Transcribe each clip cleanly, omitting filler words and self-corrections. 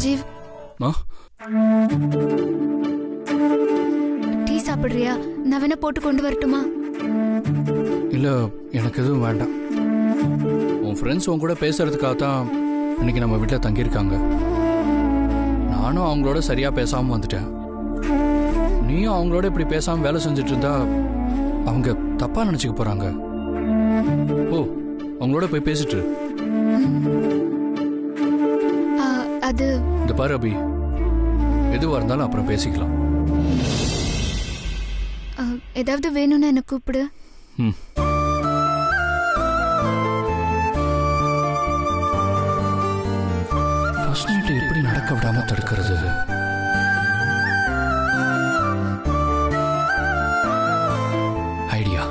Sanjeev, tea சாப்பிடுறியா? நான் வேணா போட்டு கொண்டு வரட்டுமா? இல்ல, எனக்கு எதுவும் வேண்டாம். உன் ஃப்ரெண்ட்ஸ் உன் கூட பேசுறதுக்காக தான் இன்னைக்கு நம்ம வீட்டில் தங்கியிருக்காங்க. நானும் அவங்களோட சரியா பேசாம வந்துட்டேன். நீயும் அவங்களோட இப்படி பேசாம வேலை செஞ்சுட்டு இருந்தா அவங்க தப்பா நினைச்சுக்க போறாங்க. ஓ, அவங்களோட போய் பேசிட்டு. அது இந்த பாரு அபி, எதுவா இருந்தாலும் அப்புறம் பேசிக்கலாம். ஏதாவது வேணும்னா என்ன கூப்பிடு. ஃபர்ஸ்ட் நைட் எப்படி நடக்க விடாம தடுக்கிறது? ஐடியா.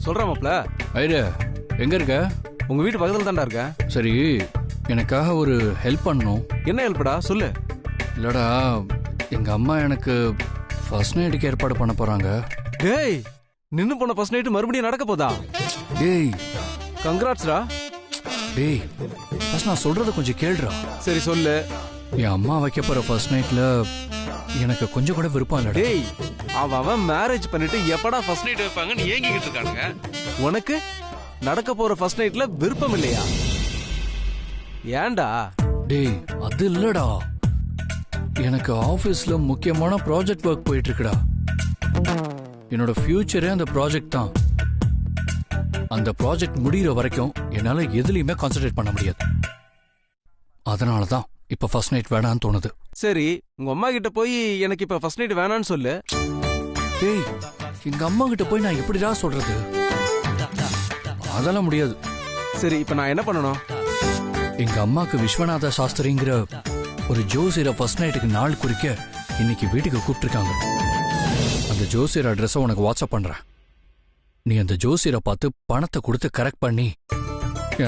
சொல்றேன் மாப்ள. ஐடியா, எங்க இருக்க? உங்க வீட்டு பக்கத்துல தான்டா இருக்கேன். சரி, எனக்காக ஒரு ஹெல்ப் பண்ணணும். என்ன ஹெல்ப்டா சொல்லு. இல்லடா, எங்க அம்மா எனக்கு ஃபர்ஸ்ட் நைட்டுக்கு ஏற்பாடு பண்ண போறாங்க. டேய், நின்னு போன ஃபர்ஸ்ட் நைட் மறுபடியும் நடக்க போதா? டேய், கங்க்ராட்ஸ்டா. டேய், ஃபர்ஸ்ட் நான் சொல்றத கொஞ்சம் கேளுடா. சரி சொல்லு. என் அம்மா வைக்க போற ஃபர்ஸ்ட் நைட்ல எனக்கு கொஞ்சம் கூட விருப்பம் இல்லடா. டேய், அவன் மேரேஜ் பண்ணிட்டு எப்படா ஃபர்ஸ்ட் நைட் வைப்பாங்கன்னு ஏங்கிக்கிட்டு இருக்கானுங்க. உனக்கு நடக்க போற ஃபர்ஸ்ட் நைட்ல விருப்பம் இல்லையா? ஏன்டா? டேய், அது இல்லடா, எனக்கு ஆபீஸ்ல முக்கியமான ப்ராஜெக்ட் ஒர்க் போயிட்டு இருக்குடா. என்னோட ஃபியூச்சரே அந்த ப்ராஜெக்ட் தான். அந்த ப்ராஜெக்ட் முடிகிற வரைக்கும் என்னால எதுலயுமே கான்சென்ட்ரேட் பண்ண முடியாது. அதனாலதான் இப்ப ஃபர்ஸ்ட் நைட் வேணான்னு தோணுது. சரி, உங்க அம்மா கிட்ட போய் எனக்கு இப்ப ஃபர்ஸ்ட் நைட் வேணான்னு சொல்லு. டேய், எங்க அம்மா கிட்ட போய் நான் எப்படிடா சொல்றது? அதெல்லாம் முடியாது. சரி, இப்ப நான் என்ன பண்ணணும்? எங்க அம்மாக்கு விஸ்வநாத சாஸ்திரிங்கிற ஒரு ஜோசியரை ஃபர்ஸ்ட் நைட்டுக்கு நாள் குறிக்க இன்னைக்கு வீட்டுக்கு கூப்பிட்டுருக்காங்க. அந்த ஜோசியர் அட்ரஸை உனக்கு வாட்ஸ்அப் பண்றேன். நீ அந்த ஜோசியரை பார்த்து பணத்தை கொடுத்து கரெக்ட் பண்ணி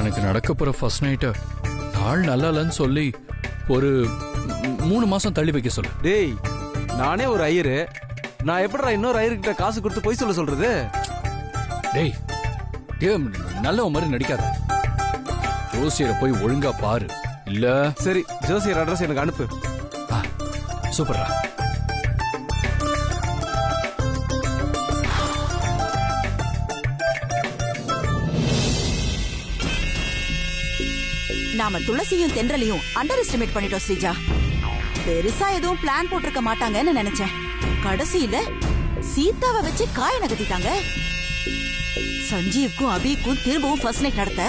எனக்கு நடக்க போற ஃபர்ஸ்ட் நைட்டை நாள் நல்லா இல்லைன்னு சொல்லி ஒரு 3 மாசம் தள்ளி வைக்க சொல்லு. டேய், நானே ஒரு ஐயரு, நான் எப்படிடா இன்னொரு ஐயர்கிட்ட காசு கொடுத்து போய் சொல்றது? டேய், நல்ல மாதிரி நடிக்காத. ஜோசியரை போய் ஒழுங்கா பாரு. இல்ல சரி, ஜோசியர் அட்ரஸ் எனக்கு அனுப்பு. சூப்பர்ரா. நாம துளசியும் தென்றலையும் அண்டர் எஸ்டிமேட் பண்ணிட்டோம் ஸ்ரீஜா. பெருசா எதுவும் பிளான் போட்டிருக்க மாட்டாங்கன்னு நினைச்சேன். கடைசியில சீதாவை வச்சு காய நகர்த்திட்டாங்க. சஞ்சீவ்க்கும் அபிக்கும் திரும்பவும் ஃபர்ஸ்ட் நைட் நடத்த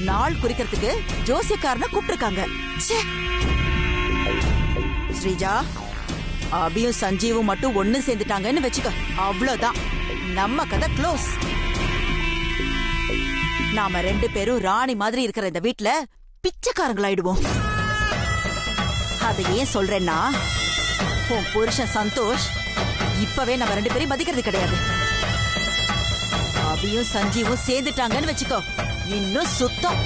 நாள் குறிக்கிறதுக்கு ஜோசியக்காரனை கூப்பிட்டுருக்காங்க. ஸ்ரீஜா, அபியும் சஞ்சீவும் மட்டும் ஒண்ணு சேர்ந்துட்டாங்கன்னு வச்சுக்க, அவ்வளவுதான், நம்ம கதை க்ளோஸ். நாம 2 பேரும் ராணி மாதிரி இருக்கிற இந்த வீட்டுல பிச்சைக்காரங்களாயிடுவோம். அதை ஏன் சொல்றேன்னா, உன் புருஷன் சந்தோஷ் இப்பவே நம்ம 2 பேரையும் மதிக்கிறது கிடையாது. அபியும் சஞ்சீவும் சேர்ந்துட்டாங்கன்னு வச்சுக்கோ, இன்னும் சுத்தம்.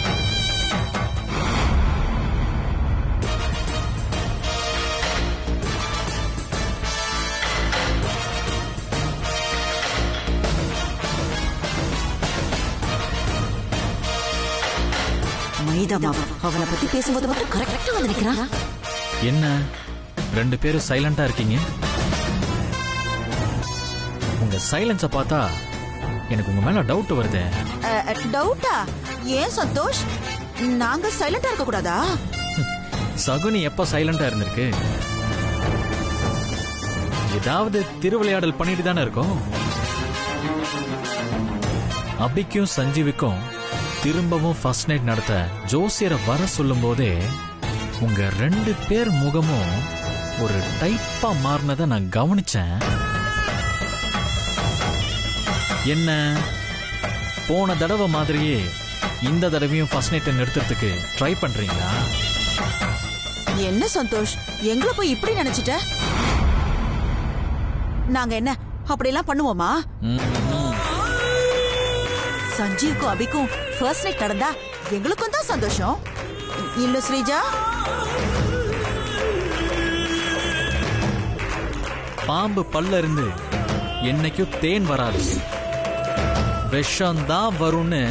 அவனை பத்தி பேசும்போது மட்டும் கரெக்டா வந்து நிக்கிறான். என்ன 2 பேரும் சைலண்டா இருக்கீங்க? உங்க சைலன்ஸ பார்த்தா எனக்கு உங்க மேல டவுட் வருது. டவுட்டா? ஏன் சந்தோஷ், நாங்க சைலண்டா இருக்க கூடாதா? சகுனி எப்ப சைலண்டா இருந்திருக்கு? ஏதாவது திருவிளையாடல் பண்ணிட்டு தானே இருக்கோம். அபிக்கும் சஞ்சீவுக்கும் திரும்பவும் ஃபர்ஸ்ட் நைட் நடத்த ஜோசியரை வர சொல்லும் போதே உங்க 2 பேர் முகமும் ஒரு டைப்பா மாறினதை நான் கவனிச்சேன். என்ன, போன தடவை மாதிரியே இந்த தடவையும் ஃபர்ஸ்ட் நைட்டை நிறுத்துறதுக்கு ட்ரை பண்றீங்களா? என்ன சந்தோஷ், எங்களை போய் இப்படி நினைச்சிட்ட? நாங்க என்ன அப்படியெல்லாம் பண்ணுவோமா? சஞ்சீவுக்கும் அபிக்கும் ஃபர்ஸ்ட் நைட் நடந்தா எங்களுக்கும் தான் சந்தோஷம் இல்ல ஸ்ரீஜா? பாம்பு பல்ல இருந்து என்னைக்கும் தேன் வராது, விஷம்தான் வரும்னு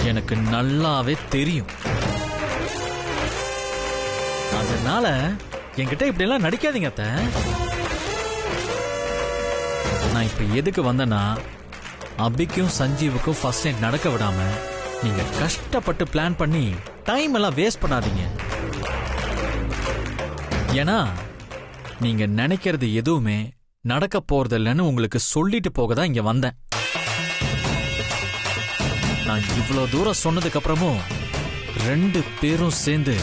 எனக்கு நல்லாவே தெரியும். அதனால என்கிட்ட இப்படி எல்லாம் நடிக்காதீங்க அத்தை. நான் இப்ப எதுக்கு வந்தேன்னா, அபிக்கும் சஞ்சீவுக்கும் ஃபர்ஸ்ட் நைட் நடக்க விடாம நீங்க கஷ்டப்பட்டு பிளான் பண்ணி டைம் எல்லாம் வேஸ்ட் பண்ணாதீங்க. ஏன்னா நீங்க நினைக்கிறது எதுவுமே நடக்க போறதில்லைன்னு உங்களுக்கு சொல்லிட்டு போக தான் இங்க வந்தேன். நான் இவ்வளவு தூரம் சொன்னதுக்கு அப்புறமும் 2 பேரும் சேர்ந்து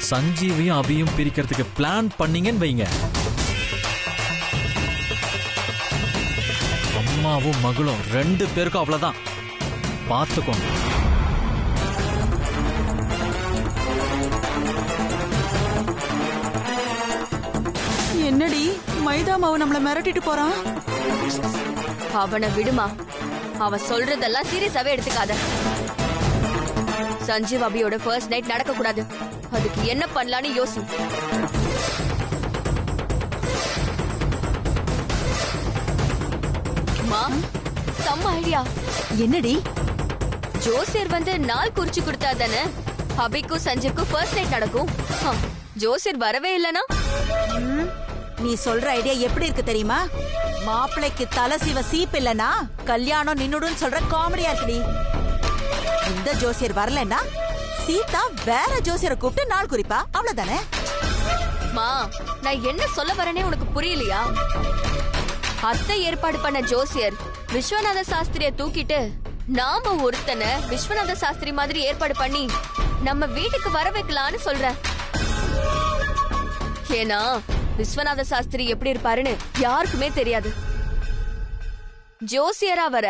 சஞ்சீவையும் அபியும் பிரிக்கிறதுக்கு பிளான் பண்ணீங்கன்னு வைங்க, அம்மாவும் மகளும் 2 பேருக்கும் அவ்வளவுதான், பார்த்துக்கோங்க. என்னடி மைதா மாவு நம்மள மிரட்டிட்டு போறான்? அவனை விடுமா, அவன் சொல்றதெல்லாம் சீரியஸாவே எடுத்துக்காத. சஞ்சீவ் அபியோட ஃபர்ஸ்ட் நைட் நடக்க கூடாது, அதுக்கு என்ன பண்ணலான்னு யோசி. மா, செம்ம ஐடியா. என்னடி? ஜோசியர் வந்து நாள் குறிச்சு கொடுத்தா தானே அபிக்கும் சஞ்சீவ்க்கும் ஃபர்ஸ்ட் நைட் நடக்கும். ஜோசியர் வரவே இல்லனா? நீ சொல்ற ஐடியா எப்படி இருக்கு தெரியுமா? மாப்பிளைக்கு தலை சிவ சீப் இல்லனா கல்யாணம் நின்னுடுன்னு சொல்ற காமெடியா இருக்குடி. இந்த ஜோசியர் வரலன்னா சீதா வேற ஜோசியரை கூப்பிட்டு நாள் குறிப்பா, அவ்வளவுதானே? மா, நான் என்ன சொல்ல வரேனே உனக்கு புரியலையா? அத்தை ஏற்பாடு பண்ண ஜோசியர் விஸ்வநாத சாஸ்திரிய தூக்கிட்டு நாம ஒருத்தனை விஸ்வநாத சாஸ்திரி மாதிரி ஏற்பாடு பண்ணி நம்ம வீட்டுக்கு வர வைக்கலான்னு சொல்றேன். ஏன்னா விஸ்வநாத சாஸ்திரி எப்படி இருப்பாருன்னு யாருக்குமே தெரியாது. ஜோசியரா வர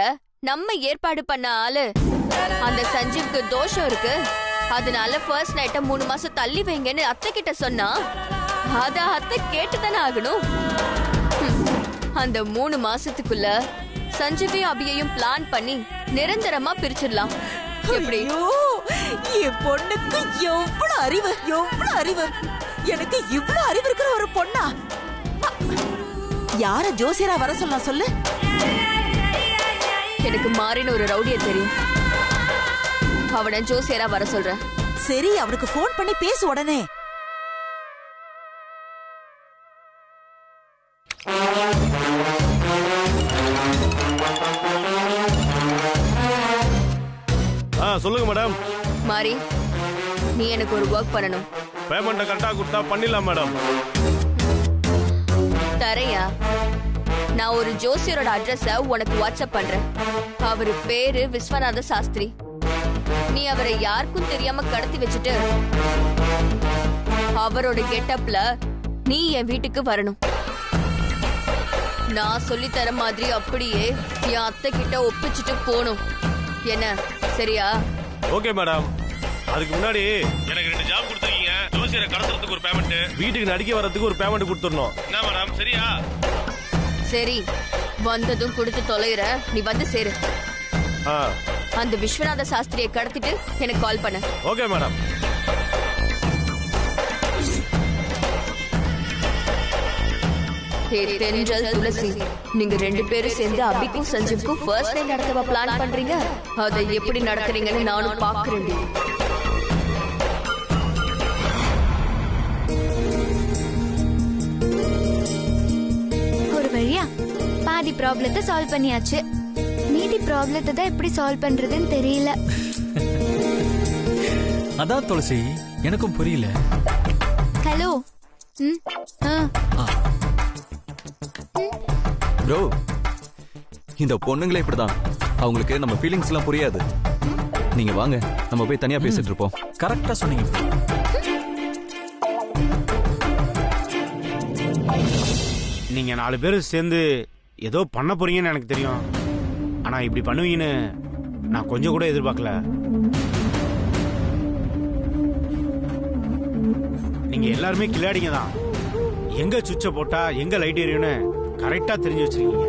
நம்ம ஏற்பாடு பண்ண ஆளு அந்த சஞ்சீவ்க்கு தோஷம் இருக்கு, அதனால ஃபர்ஸ்ட் நைட்ட 3 மாசம் தள்ளி வைங்கன்னு அத்தை கிட்ட சொன்னா அத அத்தை கேட்டுதானே ஆகணும். அந்த 3 மாசத்துக்குள்ள சஞ்சீவையும் அபியையும் பிளான் பண்ணி நிரந்தரமா பிரிச்சிடலாம். எப்படி? என் பொண்ணுக்கு எவ்வளவு அறிவு, எவ்வளவு அறிவு! எனக்கு இவ்வளவு அறிவு இருக்கிற ஒரு பொண்ணா? யார ஜோசியரா வர சொல்லலாம் சொல்லு? எனக்கு மாறின ஒரு ரவுடிய தெரியும், அவனை ஜோசியரா வர சொல்றேன். சரி, அவனுக்கு போன் பண்ணி பேசு உடனே. சொல்லுங்க மேடம். மாரி, நீ எனக்கு ஒரு ஒர்க் பண்ணணும். பேமெண்ட் கரெக்டா கொடுத்தா பண்ணிடலாம் மேடம். தரையா? நான் ஒரு ஜோசியரோட அட்ரஸ உனக்கு வாட்ஸ்அப் பண்றேன். அவரு பேரு விஸ்வநாத சாஸ்திரி. நீ அவரை யாருக்கும் தெரியாம கடத்தி வச்சுட்டு அவரோட கெட்டப்ல நீ என் வீட்டுக்கு வரணும். நான் சொல்லி தர மாதிரி அப்படியே என் அத்தை கிட்ட ஒப்பிச்சுட்டு போகணும். என்ன, சரியா? Okay madam. அதுக்கு முன்னாடி எனக்கு 2 ஜாப் கொடுத்துருக்கீங்க. ஜோசியரை கடத்துறதுக்கு ஒரு பேமெண்ட், வீட்டுக்கு நடிக்க வரதுக்கு ஒரு பேமெண்ட் கொடுத்துடணும். என்ன மேடம், சரியா? சரி, வந்ததும் கொடுத்து தொலைற. நீ வந்து சேரு. அந்த விஸ்வநாத சாஸ்திரியை கடத்திட்டு எனக்கு கால் பண்ண. Okay madam. தென்றல், துளசி, நீங்க 2 பேரும் சேர்ந்து அபிக்கும் சஞ்சீவுக்கும் ஃபர்ஸ்ட் நைட் நடத்தவா பிளான் பண்றீங்க? அதை எப்படி நடத்துறீங்கன்னு நானும் பாக்குறேன். ஒரு வழியா பாதி ப்ராப்ளத்தை சால்வ் பண்ணியாச்சு. மீதி ப்ராப்ளத்தை தான் எப்படி சால்வ் பண்றதுன்னு தெரியல. அதான் துளசி, எனக்கும் புரியல. ஹலோ. ப்ரோ, இந்த பொண்ணுங்களே இப்படிதான். அவங்களுக்கு நம்ம ஃபீலிங்ஸ் எல்லாம் புரியாது. நீங்க வாங்க, நம்ம போய் தனியா பேசிட்டு இருப்போம். கரெக்டா சொன்னீங்க. நீங்க 4 பேர் சேர்ந்து ஏதோ பண்ண போறீங்கன்னு எனக்கு தெரியும். ஆனா இப்படி பண்ணுவீங்கன்னு நான் கொஞ்சம் கூட எதிர்பார்க்கல. நீங்க எல்லாருமே கில்லாடிங்க தான். எங்க சுவிட்ச போட்டா எங்க லைட் எரியும்னு கரெக்டா தெரிஞ்சு வச்சிருக்கீங்க.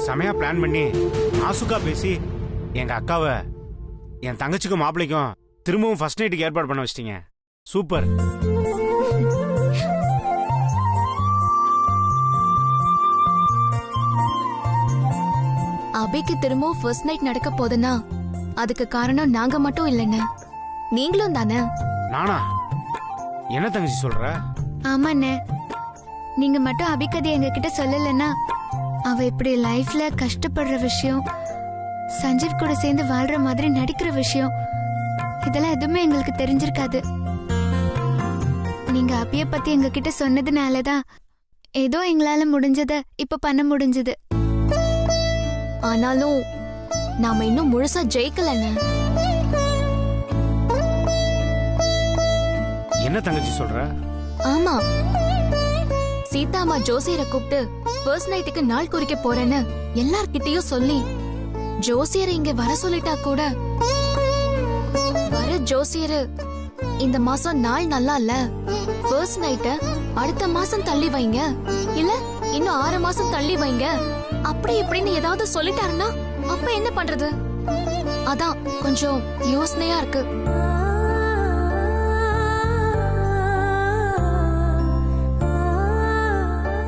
செமையா பிளான் பண்ணி நாசுக்கா பேசி எங்க அக்காவை என் தங்கச்சிக்கும் மாப்பிள்ளைக்கும் திரும்பவும் ஃபர்ஸ்ட் நைட்டுக்கு ஏற்பாடு பண்ண வச்சிட்டீங்க. சூப்பர். அபிக்கு திரும்பவும் ஃபர்ஸ்ட் நைட் நடக்க போதுன்னா அதுக்கு காரணம் நாங்க மட்டும் இல்லைன்னு நீங்களும் தானே. நானா? என்ன தங்கச்சி சொல்ற? ஆமாண்ணே, நீங்க மட்டும் அபிகதை எங்க கிட்ட சொல்லலன்னா அவ இப்படி லைஃப்ல கஷ்டப்படுற விஷயம், சஞ்சீவ் கூட சேர்ந்து வாழ்ற மாதிரி நடிக்கிற விஷயம், இதெல்லாம் எதுவுமே எங்களுக்கு தெரிஞ்சிருக்காது. நீங்க அபிய பத்தி எங்க கிட்ட சொன்னதுனாலதான் ஏதோ எங்களால முடிஞ்சத இப்ப பண்ண முடிஞ்சது. ஆனாலும் நாம இன்னும் முழுசா ஜெயிக்கலன்னு. என்ன தங்கச்சி சொல்ற? ஆமா, சீதாமா ஜோசியரை கூப்பிட்டு ஃபர்ஸ்ட் நைட்டுக்கு நாள் குறிக்க போறேன்னு எல்லார்கிட்டயும் சொல்லி ஜோசியரை இங்க வர சொல்லிட்டா கூட வர ஜோசியரு இந்த மாசம் நாள் நல்லா இல்ல, ஃபர்ஸ்ட் நைட்ட அடுத்த மாசம் தள்ளி வைங்க, இல்ல இன்னும் 6 மாசம் தள்ளி வைங்க அப்படி இப்படின்னு ஏதாவது சொல்லிட்டாருன்னா அப்ப என்ன பண்றது? அதான் கொஞ்சம் யோசனையா இருக்கு.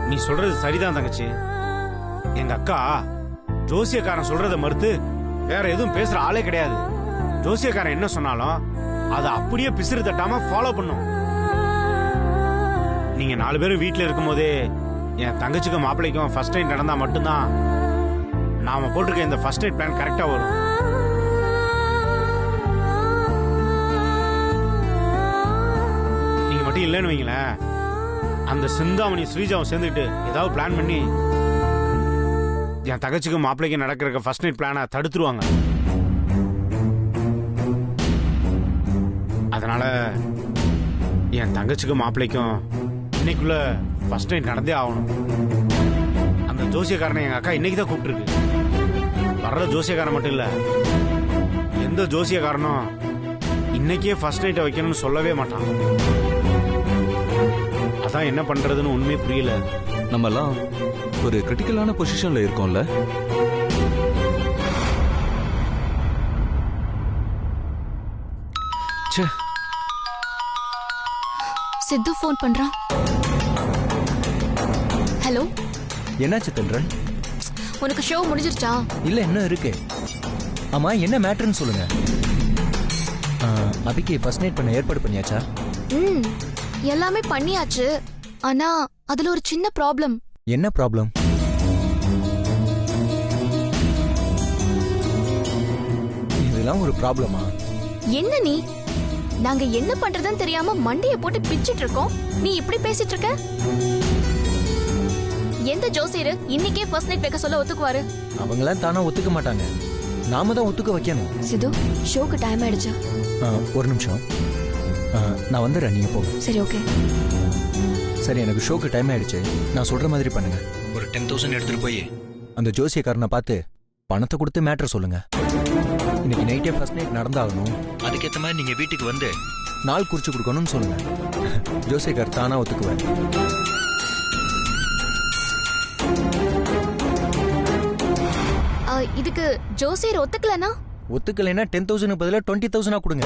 நீ சொல்றது சரிதான் தங்கச்சி. எங்க அக்கா ஜோசியக்காரன் சொல்றத மறுத்து வேற எதுவும் பேசுற ஆளே கிடையாது. ஜோசியக்காரன் என்ன சொன்னாலும் அதை அப்படியே பிசிறு தட்டாம ஃபாலோ பண்ணும். நீங்க 4 பேரும் வீட்டுல இருக்கும் போதே என் தங்கச்சிக்கும் மாப்பிள்ளைக்கும் ஃபர்ஸ்ட் நைட் நடந்தா மட்டும்தான் நாம போட்டிருக்க இந்த ஃபர்ஸ்ட் நைட் பிளான் கரெக்டா வரும். நீங்க மட்டும் இல்லைன்னு வைங்களேன், அந்த சிந்தாமணி ஸ்ரீஜாவும் சேர்ந்துக்கிட்டு ஏதாவது பிளான் பண்ணி என் தங்கச்சிக்கும் மாப்பிள்ளைக்கும் நடக்கிற ஃபர்ஸ்ட் நைட் பிளானை தடுத்துருவாங்க. அதனால என் தங்கச்சிக்கும் மாப்பிள்ளைக்கும் இன்னைக்குள்ள ஃபர்ஸ்ட் நைட் நடந்தே ஆகணும். அந்த ஜோசியக்காரனை எங்க அக்கா இன்னைக்கு தான் கூப்பிட்டுருக்கு. வர்ற ஜோசியக்காரன் மட்டும் இல்ல, எந்த ஜோசியக்காரனும் இன்னைக்கே ஃபர்ஸ்ட் நைட்டை வைக்கணும்னு சொல்லவே மாட்டான். அதான் என்ன பண்றதுன்னு உண்மையே புரியல. நம்ம எல்லாம் ஒரு கிரிட்டிக்கலான பொசிஷன்ல இருக்கோம்ல. சித்து போன் பண்றான். ஹலோ, என்னாச்சு தென்றல்? உனக்கு ஷோ முடிஞ்சிருச்சா? இல்ல, இன்னும் இருக்கு. ஆமா, என்ன மேட்டர்னு சொல்லுங்க. அபிக்கு ஃபர்ஸ்ட் நைட் பண்ண ஏற்பாடு பண்ணியாச்சா? எல்லாமே பண்ணியாச்சு. ஆனா அதுல ஒரு சின்ன ப்ராப்ளம். என்ன ப்ராப்ளம்? இதெல்லாம் ஒரு ப்ராப்ளமா? என்ன நீ? நாங்க என்ன பண்றதுன்னு தெரியாம மண்டைய போட்டு பிச்சிட்டு இருக்கோம், நீ இப்படி பேசிட்டு இருக்க? எந்த ஜோசியரு இன்னைக்கே ஃபர்ஸ்ட் நைட் வைக்க சொல்ல ஒத்துக்குவாரு? அவங்களாம் தானா ஒத்துக்க மாட்டாங்க, நாம தான் ஒத்துக்க வைக்கணும். சிது, ஷோக்கு டைம் ஆயிடுச்சா? ஒரு நிமிஷம், நான் வந்துடுறேன், நீங்க போங்க. சரி, ஓகே. சரி, எனக்கு ஷோக்கு டைம் ஆயிடுச்சு. நான் சொல்ற மாதிரி பண்ணுங்க. ஒரு 10,000 எடுத்துட்டு போய் அந்த ஜோசியக்காரனை பார்த்து பணத்தை கொடுத்து மேட்டர் சொல்லுங்க. இன்னைக்கு நைட்டே ஃபர்ஸ்ட் நைட் நடந்தாகணும், அதுக்கேற்ற மாதிரி நீங்க வீட்டுக்கு வந்து நாள் குறிச்சு கொடுக்கணும்னு சொல்லுங்க. ஜோசியக்கார் தானா ஒத்துக்குவார். இதுக்கு ஜோசியர் ஒத்துக்கலனா? ஒத்துக்கலைன்னா 10,000 பதிலா 20,000 கொடுங்க.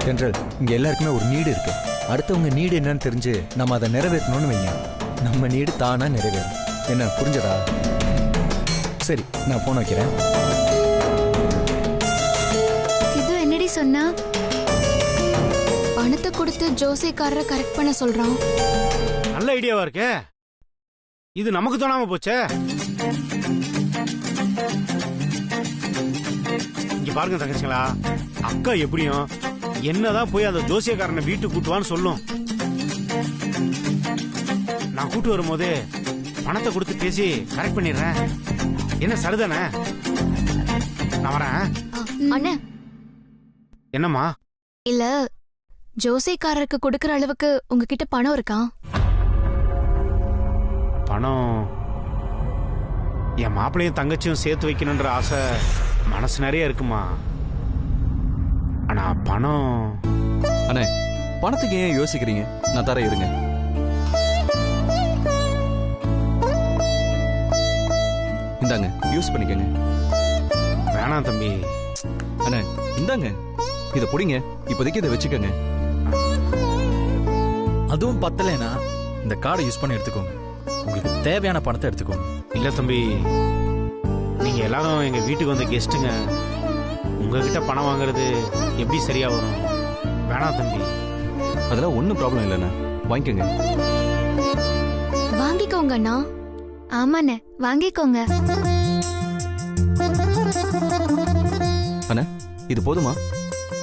தென்றல், இங்க எல்லாருக்குமே ஒரு நீடு இருக்கு. அடுத்தவங்க நீடு என்னன்னு தெரிஞ்சு நம்ம அதை நிறைவேற்றணும்னு வைங்க, நம்ம நீடு தானா நிறைவேறும். என்ன, புரிஞ்சதா? சரி, நான் போன் வைக்கிறேன். சிது என்னடி சொன்னா? பணத்தை கொடுத்து ஜோசியக்காரரை கரெக்ட் பண்ண சொல்றான். நல்ல ஐடியாவா இருக்கே. இது நமக்கு தோணாம போச்சே. இங்க பாருங்க தங்கச்சிங்களா, அக்கா எப்படியும் என்னதான் போய் அந்த ஜோசியக்காரனை வீட்டுக்கு கூட்டுவான்னு சொல்லும். நான் கூட்டு வரும்போதே பணத்தை கொடுத்து பேசி கரெக்ட் பண்ணிடுறேன். என்ன சரிதானே? நான் வரேன். அண்ணே, என்னம்மா? இல்ல, ஜோசியக்காரருக்கு கொடுக்கற அளவுக்கு உங்ககிட்ட பணம் இருக்கா? பணம் என் மாப்பிள்ளையும் தங்கச்சியும் சேர்த்து வைக்கணுன்ற ஆசை மனசு நிறைய இருக்குமா. ஆனா பணம்... அண்ணே, பணத்துக்கு ஏன் யோசிக்கிறீங்க? நான் தர, இருங்க. இந்தாங்க, யூஸ் பண்ணிக்கங்க. வேணாம் தம்பி. அண்ணே, இந்தாங்க, இதை பிடிங்க. இப்போதைக்கு இதை வச்சுக்கோங்க. அதுவும் பத்தலைனா இந்த கார்டை யூஸ் பண்ணி எடுத்துக்கோங்க. உங்களுக்கு தேவையான பணத்தை எடுத்துக்கோங்க. இல்ல தம்பி, நீங்க எல்லாரும் எங்க வீட்டுக்கு வந்த கெஸ்ட்டுங்க. உங்ககிட்ட பணம் வாங்குறது எப்படி சரியா வரும்? வேணாம் தம்பி. அதெல்லாம் ஒன்றும் ப்ராப்ளம் இல்லைண்ணே, வாங்கிக்கோங்க. வாங்கிக்கோங்க அண்ணா. ஆமாண்ணே, வாங்கிக்கோங்க. அண்ணா இது போதுமா?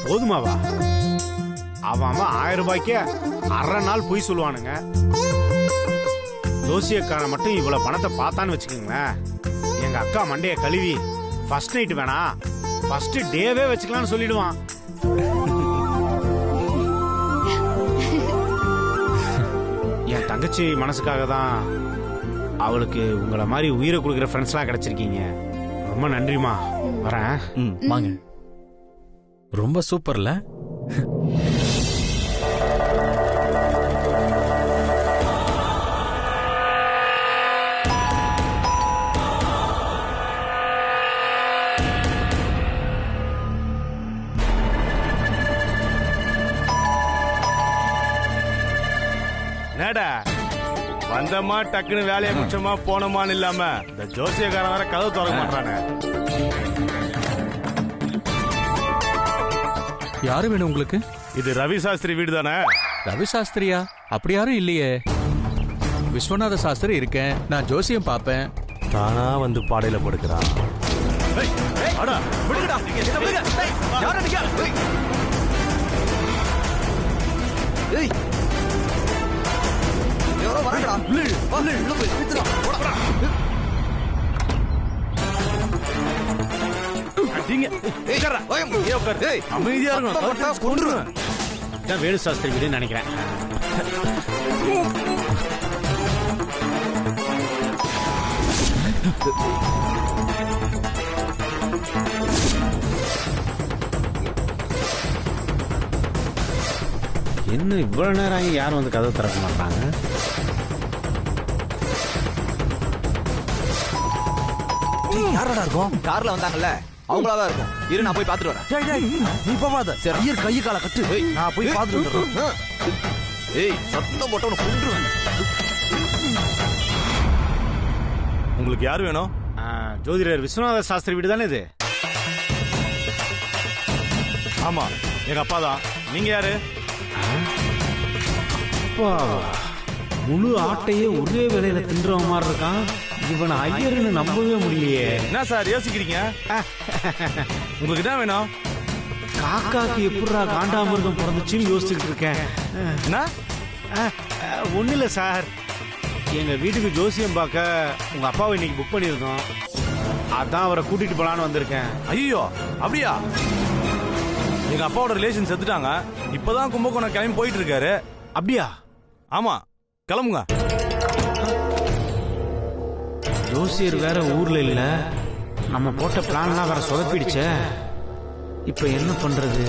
போதுமாவா? அவன் 1000 ரூபாய்க்கு அரை நாள் போய் சொல்லுவானுங்க. ஜோசியக்காரன் மட்டும் இவ்வளவு பணத்தை பார்த்தான்னு வச்சுக்கோங்களேன், எங்க அக்கா மண்டைய கழுவி ஃபர்ஸ்ட் நைட் வேணாம் ஃபர்ஸ்ட் டேவே வச்சுக்கலாம்னு சொல்லிடுவான். என் தங்கச்சி மனசுக்காக தான் அவளுக்கு உங்களை மாதிரி உயிரை கொடுக்குற ஃப்ரெண்ட்ஸ்லாம் கிடைச்சிருக்கீங்க. ரொம்ப நன்றிமா. வரேன். வாங்க. ரொம்ப சூப்பர்ல. நேடா வந்தமா டக்குன்னு வேலையை முடிச்சோமா போனோமான்னு இல்லாம இந்த ஜோசியக்காரன் வேற கதவு திறக்க மாட்டானே. யாரு வேணும் உங்களுக்கு? இது ரவி சாஸ்திரி வீடு தானே? ரவி சாஸ்திரியா? அப்படி யாரும் இல்லையே. விஸ்வநாத சாஸ்திரி இருக்கேன், நான் ஜோசியம் பார்ப்பேன். தானா வந்து பாடையில படுக்கிறான். அமைதியா இருக்கணும். வேணு சாஸ்திரி வீடுன்னு நினைக்கிறேன். என்ன இவ்வளவு நேரம் ஆகி யாரும் வந்து கதவு திறக்க மாட்டாங்க? யாரடா இருக்கும்? கார்ல வந்தாங்கல்ல, அவங்களாதான் இருக்கும். இரு, நான் போய் பாத்துட்டு வரேன். நீ போவாத. ஐயர் கை கால கட்டு, நான் போய் பாத்துட்டு வரேன். ஏய், சத்தம் போட்டு உன்னை கொன்றுவேன். உங்களுக்கு யாரு வேணும்? ஜோதிடர் விஸ்வநாத சாஸ்திரி வீடு தானே இது? ஆமா, எங்க அப்பா தான். நீங்க யாரு? அப்பா, முழு ஆட்டையே ஒரே வேலையில தின்ற மாதிரி இருக்கான். இவனை ஐயர்னு நம்பவே முடியலையே. என்ன சார் யோசிக்கிறீங்க? உங்களுக்கு என்ன வேணும்? காக்காக்கு எப்படா காண்டாமிருகம் பிறந்துச்சுன்னு யோசிச்சுட்டு இருக்கேன். என்ன? ஒன்னும் இல்லை சார், எங்க வீட்டுக்கு ஜோசியம் பார்க்க உங்க அப்பாவை இன்னைக்கு புக் பண்ணியிருக்கோம். அதான் அவரை கூட்டிட்டு போலான்னு வந்திருக்கேன். ஐயோ, அப்படியா? எங்க அப்பாவோட ரிலேஷன் செத்துட்டாங்க. இப்பதான் கும்பகோணம் கிளம்பி போயிட்டு இருக்காரு. அப்படியா? ஆமா, கிளம்புங்க. ஜோசியர் வேற ஊர்ல இல்ல, நம்ம போட்ட பிளான்லாம் வேற சொதப்பிடுச்சே. இப்ப என்ன பண்றது?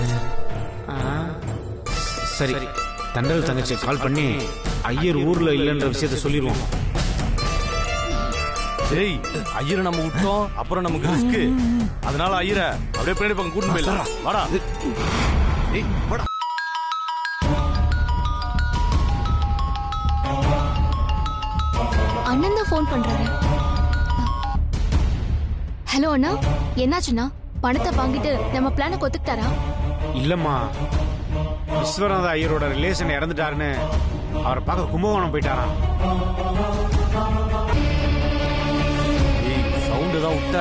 சரி, தண்டல் தங்கச்சி கால் பண்ணி ஐயர் ஊர்ல இல்லைன்ற விஷயத்த சொல்லிடுவோம். ஏய், ஐயரை நம்ம விட்டோம் அப்புறம் நமக்கு ரிஸ்க். அதனால ஐயரை அப்படியே பின்னாடி பக்கம் கூட்டிட்டு போயிடலாம். வாடா. ஏய், வாடா. அண்ணன் தான் ஃபோன் பண்றாரு. ஹலோ அண்ணா, என்னாச்சுண்ணா? பணத்தை வாங்கிட்டு நம்ம பிளானை கொத்துக்கிட்டாரா? இல்லம்மா, விஸ்வநாத ஐயரோட ரிலேஷன் இறந்துட்டாருன்னு அவரை பார்க்க கும்பகோணம் போயிட்டாராம். சவுண்டு தான் விட்ட.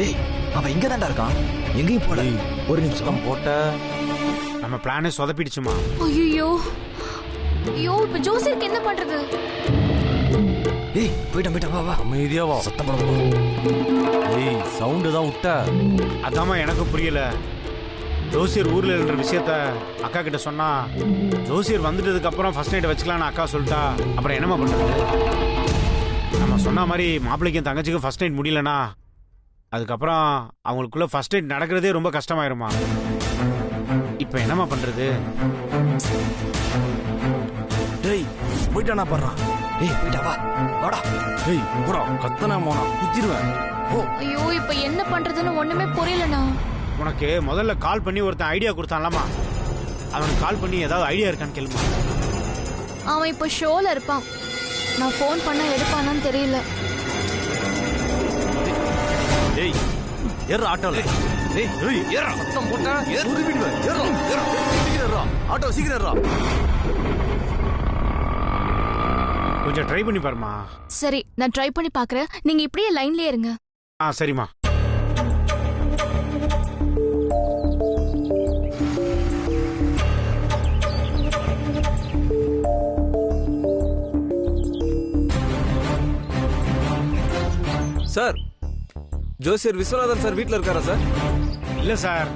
ஏய், அவன் இங்க தான்டா இருக்கான். எங்கேயும் போல. ஒரு நிமிஷம் போட்ட நம்ம பிளானே சொதப்பிடுச்சுமா. ஐயோ ஐயோ, இப்ப ஜோசியருக்கு என்ன பண்றது? ஏய், போயிட்டா வா வா. அமைதியா வா. சத்தம் போடாம. ஏய், சவுண்டு தான் விட்ட. அதாம்மா எனக்கும் புரியல. ஜோசியர் ஊர்ல இருக்கிற விஷயத்த அக்கா கிட்ட சொன்னா, ஜோசியர் வந்துட்டதுக்கு அப்புறம் ஃபர்ஸ்ட் நைட் வச்சுக்கலாம்னு அக்கா சொல்லிட்டா, அப்புறம் என்னமா பண்றது? நம்ம சொன்ன மாதிரி மாப்பிள்ளைக்கும் தங்கச்சிக்கும் ஃபர்ஸ்ட் நைட் முடியலனா, அதுக்கப்புறம் அவங்களுக்குள்ள ஃபர்ஸ்ட் நைட் நடக்கிறதே ரொம்ப கஷ்டமாயிருமா. இப்ப என்னமா பண்றது? டேய், போயிட்டானா பாடுறான். ஏய், போயிட்டா வா. வாடா. டேய், போடா. கத்தனா மோனா குத்திடுவேன். ஐயோ, இப்ப என்ன பண்றதுன்னு ஒண்ணுமே புரியலண்ணா. உனக்கு முதல்ல கால் பண்ணி ஒருத்தன் ஐடியா கொடுத்தான்லமா, அவனுக்கு கால் பண்ணி ஏதாவது ஐடியா இருக்கான்னு கேளுமா. அவன் இப்ப ஷோல இருப்பான். நான் ஃபோன் பண்ண எடுப்பானான்னு தெரியல. ஏய் ஏற ஆட்டோல ஏய் ஏய் ஏற சத்தம் போட்டா உருவிடுவேன் ஏற ஏற சீக்கிரம் ஏற ஆட்டோ சீக்கிரம் ஏற கொஞ்சம் ட்ரை பண்ணி பாருமா. சரி நான் ட்ரை பண்ணி பாக்குறேன், நீங்க இப்படியே லைன்லயே இருங்க. சரிம்மா. சார் ஜோசியர் விஸ்வநாதன் சார் வீட்ல இருக்காரா சார்? இல்ல சார்,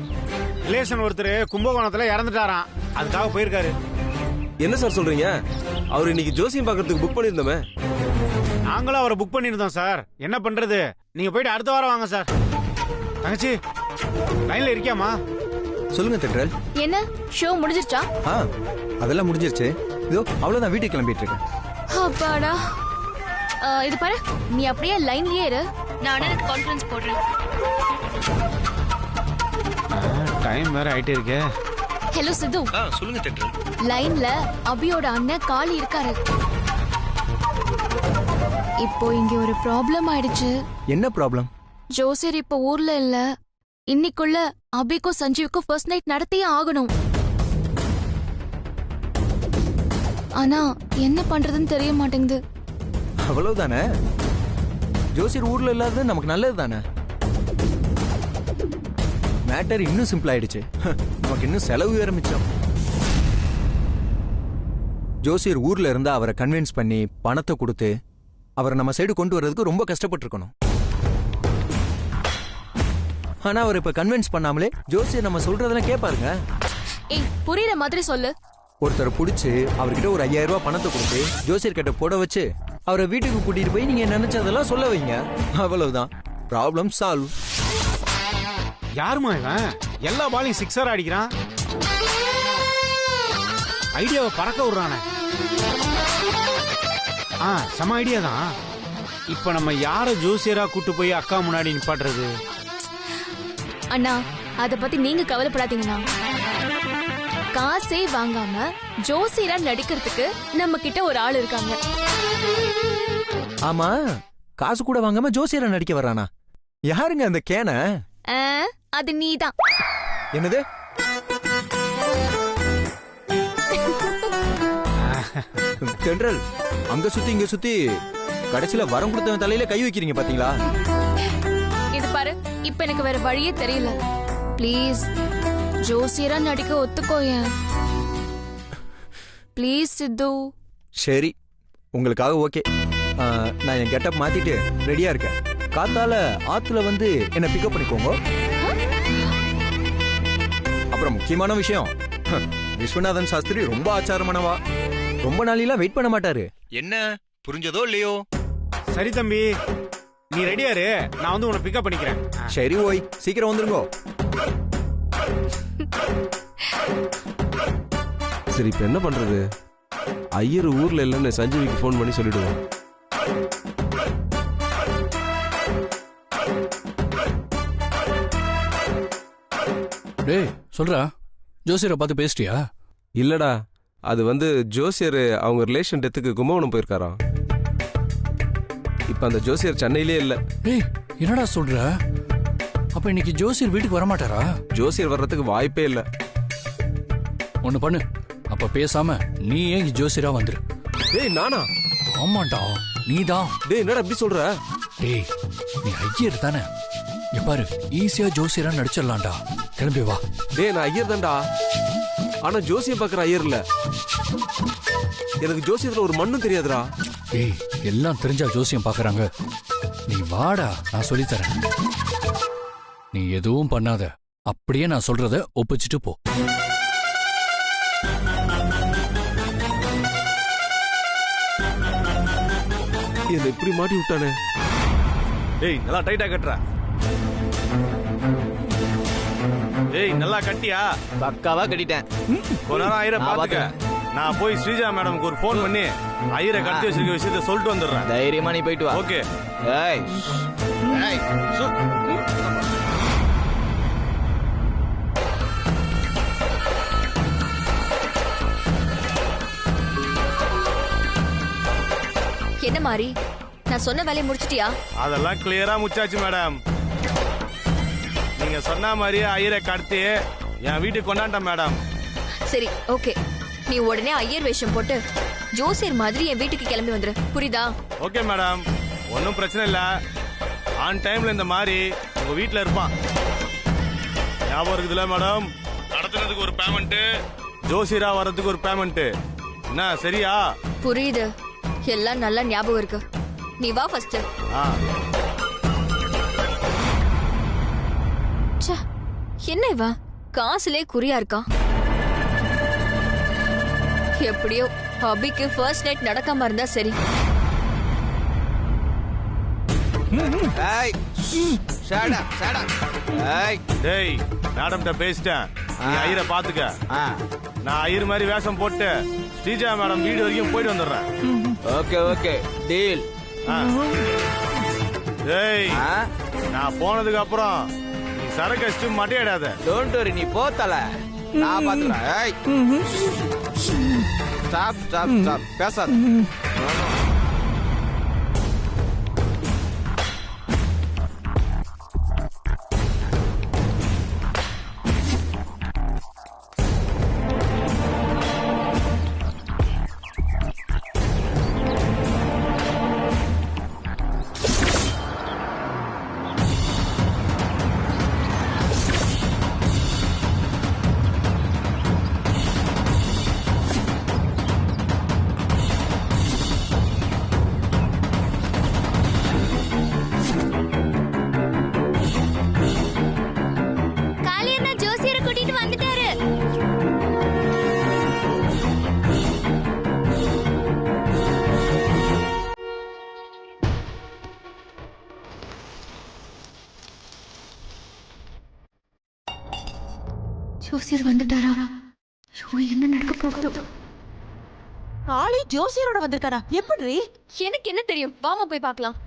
ரிலேஷன் ஒருத்தர் கும்பகோணத்துல இறந்துட்டாராம், அதுக்காக போயிருக்காரு. என்ன சார் சொல்றீங்க? அவர் இன்னைக்கு ஜோசியம் பார்க்கறதுக்கு புக் பண்ணியிருந்தோமே. நாங்களும் அவரை புக் பண்ணியிருந்தோம் சார். என்ன பண்றது, நீங்க போயிட்டு அடுத்த வாரம் வாங்க சார். தங்கச்சி லைன்ல இருக்கியாமா? சொல்லுங்க தென்றல். என்ன ஷோ முடிஞ்சிருச்சா? அதெல்லாம் முடிஞ்சிருச்சு. இதோ அவ்வளவுதான், வீட்டுக்கு கிளம்பிட்டு இருக்கேன். அப்பாடா. இது பாரு, நீ அப்படியே லைன்லயே இரு, நான் அண்ணனுக்கு கான்ஃபரன்ஸ் போடுறேன். டைம் வேற ஆயிட்டே இருக்கே. ஹலோ சித்து. சொல்லுங்க தென்றல். லைன்ல அபியோட அண்ணன் காளி இருக்காரு. இப்போ இங்க ஒரு ப்ராப்ளம் ஆயிடுச்சு. என்ன ப்ராப்ளம்? ஜோசியர் இப்ப ஊர்ல இல்ல. இன்னைக்குள்ள அபிக்கும் சஞ்சீவுக்கும் ஃபர்ஸ்ட் நைட் நடத்தியே ஆகணும். ஆனா என்ன பண்றதுன்னு தெரிய மாட்டேங்குது. அவ்வளவுதானே? ஜோசியர் ஊர்ல இல்லாதது நமக்கு நல்லது தானே. மேட்டர் இன்னும் சிம்பிள் ஆயிடுச்சு. நமக்கு இன்னும் செலவு வேற மிச்சம். ஜோசியர் ஊர்ல இருந்தா அவரை கன்வின்ஸ் பண்ணி பணத்தை கொடுத்து அவரை நம்ம சைடு கொண்டு வர்றதுக்கு ரொம்ப கஷ்டப்பட்டு இருக்கணும். ஆனா அவர் இப்ப கன்வின்ஸ் பண்ணாமலே ஜோசியர் நம்ம சொல்றதெல்லாம் கேட்பாருங்க. ஏய், புரியுற மாதிரி சொல்லு. ஒருத்தர் பிடிச்சு அவர்கிட்ட ஒரு 5000 ரூபாய் பணத்தை கொடுத்து ஜோசியர் கிட்ட போட வச்சு அவரை வீட்டுக்கு கூட்டிட்டு போய் நீங்க நினைச்சதெல்லாம் சொல்ல வைங்க. அவ்வளவுதான், ப்ராப்ளம் சால்வ். யாருமா இவன் எல்லா பாலையும் சிக்ஸர் அடிக்கிறான்? ஐடியாவை பறக்க விடுறானே. சம ஐடியா தான். இப்ப நம்ம யார ஜோசியரா கூட்டு போய் அக்கா முன்னாடி நிப்பாட்டுறது? அண்ணா, அத பத்தி நீங்க கவலைப்படாதீங்கண்ணா. காசே வாங்காம ஜோசியரா நடிக்கிறதுக்கு நம்ம கிட்ட ஒரு ஆள் இருக்காங்க. ஆமா, காசு கூட வாங்காம ஜோசியரா நடிக்க வர்றானா? யாருங்க அந்த கேன? அது நீதான். என்னது? தென்றல், அங்க சுத்தி இங்க சுத்தி கடைசியில வரம் கொடுத்தவன் தலையில கை வைக்கிறீங்க பாத்தீங்களா? இது பாரு, இப்ப எனக்கு வேற வழியே தெரியல. ப்ளீஸ் ஜோசியரா நடிக்க ஒத்துக்கோயேன். ப்ளீஸ் சித்து. சரி, உங்களுக்காக ஓகே. நான் என் கெட்டப் மாத்திட்டு ரெடியா இருக்கேன். காத்தால ஆத்துல வந்து என்ன பிக்கப் பண்ணிக்கோங்க. அப்புறம் முக்கியமான விஷயம், விஸ்வநாதன் சாஸ்திரி ரொம்ப ஆச்சாரமானவா. ரொம்ப நாளெல்லாம் வெயிட் பண்ண மாட்டாரு. என்ன புரிஞ்சதோ இல்லையோ? சரி தம்பி, நீ ரெடியாரு, நான் வந்து உன்னை பிக்கப் பண்ணிக்கிறேன். சரி ஓய், சீக்கிரம் வந்துருங்க. சரி, இப்ப என்ன பண்றது? ஐயர் ஊர்ல இல்லன்னு சஞ்சீவிக்கு போன் பண்ணி சொல்லிடுவோம். டேய் சொல்றா, ஜோசியரை பார்த்து பேசிட்டியா? இல்லடா, அது வந்து ஜோசியர் அவங்க ரிலேஷன் டெத்துக்கு கும்பகோணம் போயிருக்காராம். இப்ப அந்த ஜோசியர் சென்னையிலே இல்ல. டேய் என்னடா சொல்ற? அப்ப இன்னைக்கு ஜோசியர் வீட்டுக்கு வரமாட்டாரா? ஜோசியர் வர்றதுக்கு வாய்ப்பே இல்ல. ஒண்ணு பண்ணு, அப்ப பேசாம நீ ஏன் ஜோசியரா வந்துரு. டேய் நானா? ஆமாண்டா, நீதான். டேய் என்னடா இப்படி சொல்ற? டேய் நீ ஐயர் தானே, பாரு ஈஸியா ஜோசியரா நடிச்சிடலாம்டா. கிளம்பி வா. டேய் நான் ஐயர் தான்டா, ஆனா ஜோசியம் பாக்குற ஐயர் இல்ல. எனக்கு ஜோசியத்துல ஒரு மண்ணும் தெரியாதுடா. டேய் எல்லாம் தெரிஞ்சா ஜோசியம் பாக்குறாங்க. நீ வாடா, நான் சொல்லித்தரேன். நீ எதுவும் பண்ணாத, அப்படியே நான் சொல்றத ஒப்பிச்சுட்டு போ. என்ன இப்படி மாட்டி விட்டானே. ஏய் நல்லா டைட்டா கட்டுற. ஏய் நல்லா கட்டியா? பக்காவா கட்டிட்டேன். கொஞ்ச நேரம் ஐயரை பாத்துக்க. நான் போய் ஸ்ரீஜா மேடம்க்கு ஒரு போன் பண்ணி ஐயரை கட்டி வச்சிருக்க விஷயத்த சொல்லிட்டு வந்துடுறேன். தைரியமா நீ போயிட்டு வா. ஓகே. ஏய் ஏய் என்ன மாதிரி நான் சொன்ன வேலையை முடிச்சிட்டியா? அதெல்லாம் கிளியரா முடிச்சாச்சு மேடம். நீங்க சொன்ன மாதிரியே ஐயரை கடத்தி என் வீட்டுக்கு கொண்டாண்டேன் மேடம். சரி ஓகே, நீ உடனே ஐயர் வேஷம் போட்டு ஜோசியர் மாதிரி என் வீட்டுக்கு கிளம்பி வந்துரு, புரியுதா? ஓகே மேடம், ஒன்றும் பிரச்சனை இல்லை. ஆன் டைம்ல இந்த மாதிரி உங்க வீட்டில் இருப்பான். ஞாபகம் இருக்குதுல்ல மேடம்? நடத்துனதுக்கு ஒரு பேமெண்ட், ஜோசியரா வர்றதுக்கு ஒரு பேமெண்ட். என்ன சரியா? புரியுது, எல்லாம் நல்லா ஞாபகம் இருக்கு. நீ வா ஃபர்ஸ்ட். என்ன இவ காசுலே குறியா இருக்கா? எப்படியோ அபிக்கு ஃபர்ஸ்ட் நைட் நடக்காம இருந்தா சரி. டேய், மேடம்கிட்ட பேசிட்டேன். நீ ஐயரை பாத்துக்க. நான் ஐயர் மாதிரி வேஷம் போட்டு ஸ்ரீஜா மேடம் வீடு வரைக்கும் போயிட்டு வந்துடுறேன். Okay okay deal. டேய், நான் போனதுக்கு அப்புறம் நீ சரக்கு அடிச்சு மட்டையிடாத. டோன்ட் வரி, நீ போத்தல, நான் பாத்துக்கிறேன். ஸ்டாப் ஸ்டாப் ஸ்டாப், பேசாத. ஜோசியர் வந்துட்டாரா? என்ன நடக்க போகுது? நாளை ஜோசியரோட வந்திருக்காரா? எப்படி? எனக்கு என்ன தெரியும், வாமா போய் பார்க்கலாம்.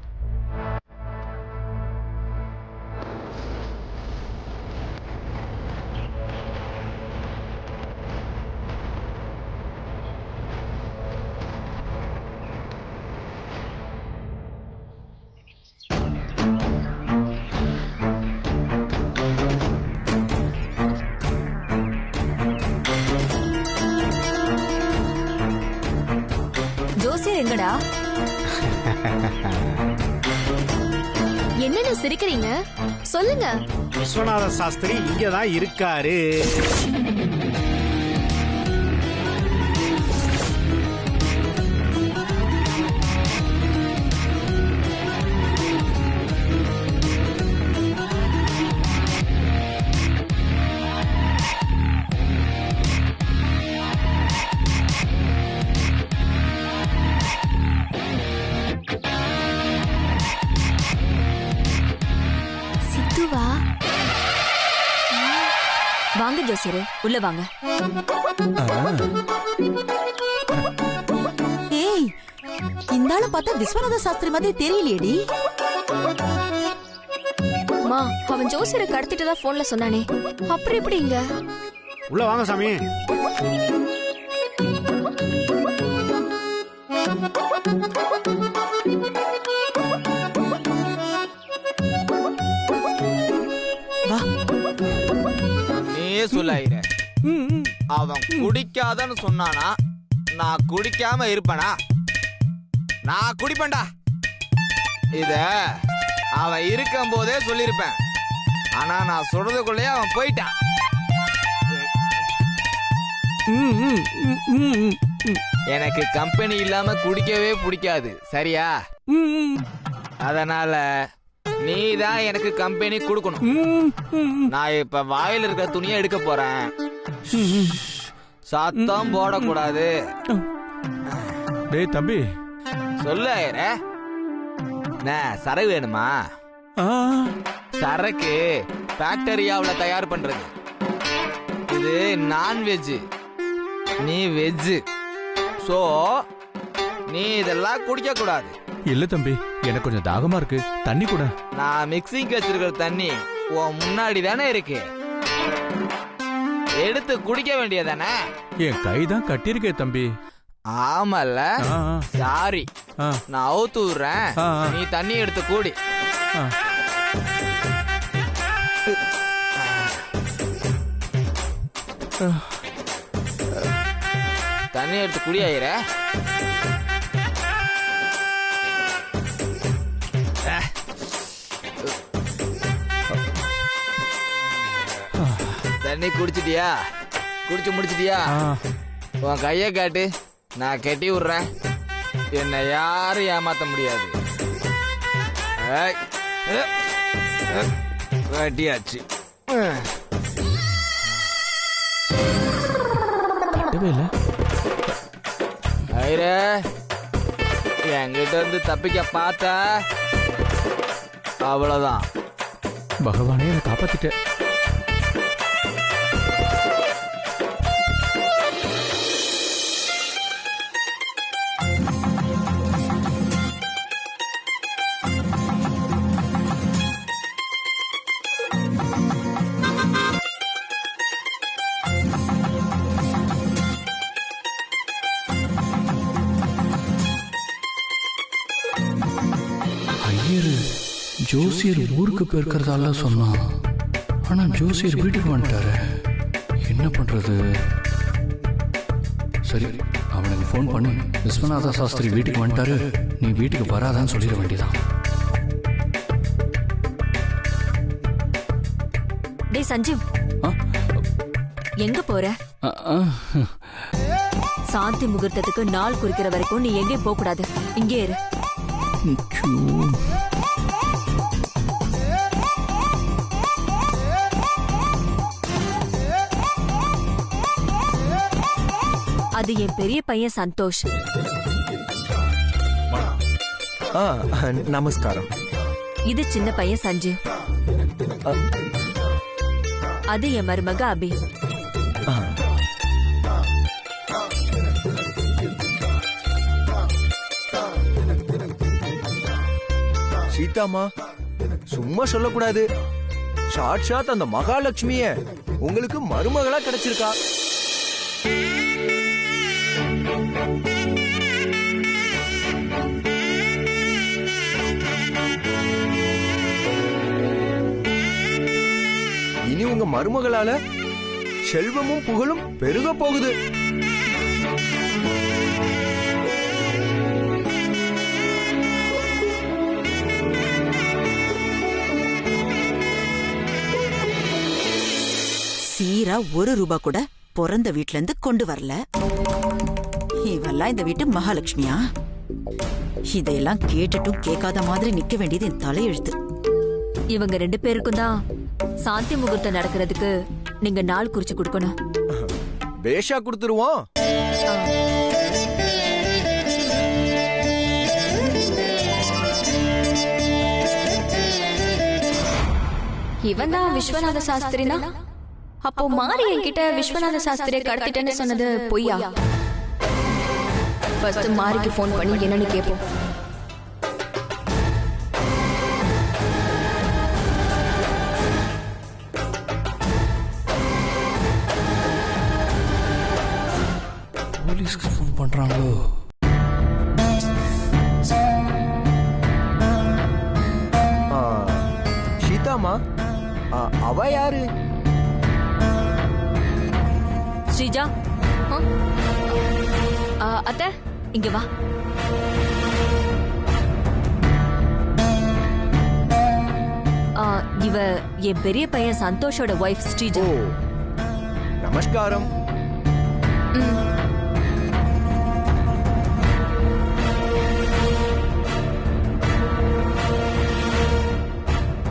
ஜோசியர் எங்கடா? என்னன்னு சிரிக்கிறீங்க? சொல்லுங்க. விஸ்வநாத சாஸ்திரி இங்கதான் இருக்காரு. வாங்க ஜோசியரே, உள்ள வாங்க. ஏய், இந்த ஆளு பார்த்தா விஸ்வநாத சாஸ்திரி மாதிரி தெரியலையேடி. அம்மா, அவன் ஜோசியரை கடத்திட்டதா போன்ல சொன்னானே, அப்புறம் எப்படி இங்க? உள்ள வாங்க சாமி. வா. நீயே சொல்லாயிர. அவன் குடிக்காதன்னு சொன்னானா நான் குடிக்காம இருப்பேனா? நான் குடிப்பேன்டா. இத அவன் இருக்கும் போதே சொல்லிருப்பேன். ஆனா நான் சொல்றதுக்குள்ளே அவன் போயிட்டான். எனக்கு கம்பெனி இல்லாம குடிக்கவே பிடிக்காது, சரியா? அதனால நீ தான் எனக்கு கம்பெனி கொடுக்கணும். நான் இப்ப வாயில இருக்க துணியை எடுக்க போறேன். சத்தம் போடக்கூடாது. டேய் தம்பி, சொல்ல சரக்கு வேணுமா? சரக்கு ஃபேக்டரியாவில் தயார் பண்றது. இது நான்வெஜ், நீ வெஜ். சோ நீ இதெல்லாம் குடிக்க கூடாது. இல்ல தம்பி, எனக்கு கொஞ்சம் தாகமா இருக்கு, தண்ணி கூட. நான் மிக்சிங் வச்சிருக்கிற தண்ணி உன் முன்னாடி தானே இருக்கு, எடுத்து குடிக்க வேண்டியதானே? என் கைதான் கட்டிருக்கே தம்பி. ஆமல்ல, சாரி, நான் அவுத்து விடுறேன், நீ தண்ணி எடுத்து கூடி. தண்ணி எடுத்து குடியாயிர. தண்ணி குடிச்சிட்டியா? குடிச்சு முடிச்சிட்டியா? உன் கைய காட்டு, நான் கட்டி விடுறேன். என்னை யாரும் ஏமாத்த முடியாது. கட்டியாச்சு. ஐரே, என்கிட்ட இருந்து தப்பிக்க பார்த்த அவ்வளவுதான். பகவானே என்னை காப்பாத்திட்ட. ஜோசியர் ஊருக்கு போயிருக்கிறதால சொன்னான். ஆனா ஜோசியர் வீட்டுக்கு வந்துட்டாரு. என்ன பண்றது? சரி, அவனுக்கு ஃபோன் பண்ணி விஸ்வநாத சாஸ்திரி வீட்டுக்கு வந்துட்டாரு, நீ வீட்டுக்கு வராதான்னு சொல்லிட வேண்டியதான். டேய் சஞ்சீவ், எங்க போற? சாந்தி முகூர்த்தத்துக்கு நாள் குறிக்கிற வரைக்கும் நீ எங்கேயும் போக கூடாது. இங்கே இரு. அது என் பெரிய பையன் சந்தோஷ். நமஸ்காரம். இது சின்ன பையன் சஞ்சீவ். அது என் மருமக அபி. சீதாமா, சும்மா சொல்லக்கூடாது. சாட்சாத் அந்த மகாலட்சுமிய உங்களுக்கு மருமகளா கிடைச்சிருக்கா. இனி உங்க மருமகளால செல்வமும் புகழும் பெருக போகுது. சீரா ₹1 கூட பிறந்த வீட்ல இருந்து கொண்டு வரல. இவெல்லாம் இந்த வீட்டு மகாலட்சுமியா? இதையெல்லாம் கேட்டுட்டும் கேட்காத மாதிரி நிக்க வேண்டியது என் தலையெழுத்து. இவங்க 2 பேருக்கும் தான் சாந்தி முகூர்த்தம் நடக்கிறதுக்கு நீங்க நாள் குறிச்சு கொடுக்கணும். பேஷா கொடுத்துருவோம். இவன் தான் விஸ்வநாத சாஸ்திரினா? அப்போ மாறி என்கிட்ட விஸ்வநாத சாஸ்திரியை கடத்திட்டேன்னு சொன்னது பொய்யா? ஃபர்ஸ்ட் மாரிக்கு ஃபோன் பண்ணி என்னன்னு கேட்போம். போலீஸ்க்கு ஃபோன் பண்றாங்களோ? சீதாமா, அவ யாரு? ஸ்ரீஜா, அத்தை இங்க வா. இவ என் பெரிய பையன் சந்தோஷோட வைஃப் ஸ்ரீஜா. நமஸ்காரம்.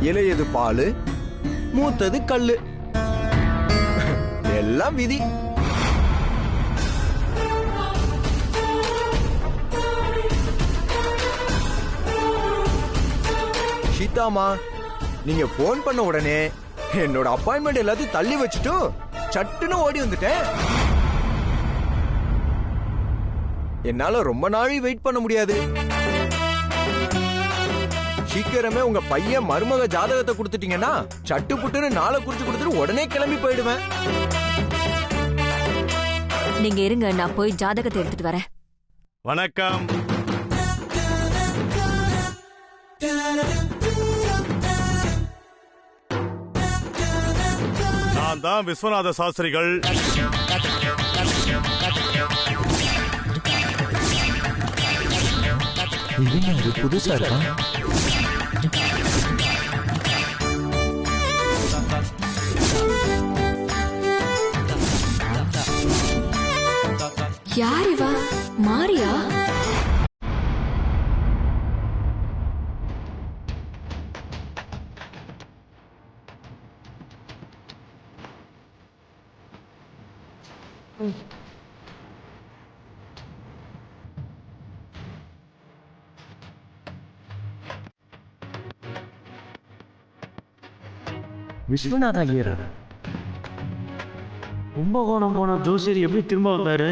இளையது பாலு, மூத்தது கல்லு, எல்லாம் விதி. சீதாமா, நீங்க போன் பண்ண உடனே என்னோட அப்பாயின்மெண்ட் எல்லாத்தையும் தள்ளி வச்சுட்டு சட்டுன்னு ஓடி வந்துட்டேன். என்னால ரொம்ப நாளை வெயிட் பண்ண முடியாது. சீக்கிரமே உங்க பையன் மருமக ஜாதகத்தை கொடுத்துட்டீங்கன்னா சட்டு புட்டுன்னு நாளை குறிச்சு கொடுத்துட்டு உடனே கிளம்பி போயிடுவேன். நீங்க இருங்க, நான் போய் ஜாதகத்தை எடுத்துட்டு வரேன். வணக்கம். நான் தான் விஸ்வநாத சாஸ்திரிகள். இது புதுசா இருக்கா? யார் இவா? மாரியா? விஸ்வநாத ஐயர் கும்பகோணம் போன ஜோசியர் எப்படி திரும்ப வந்தாரு?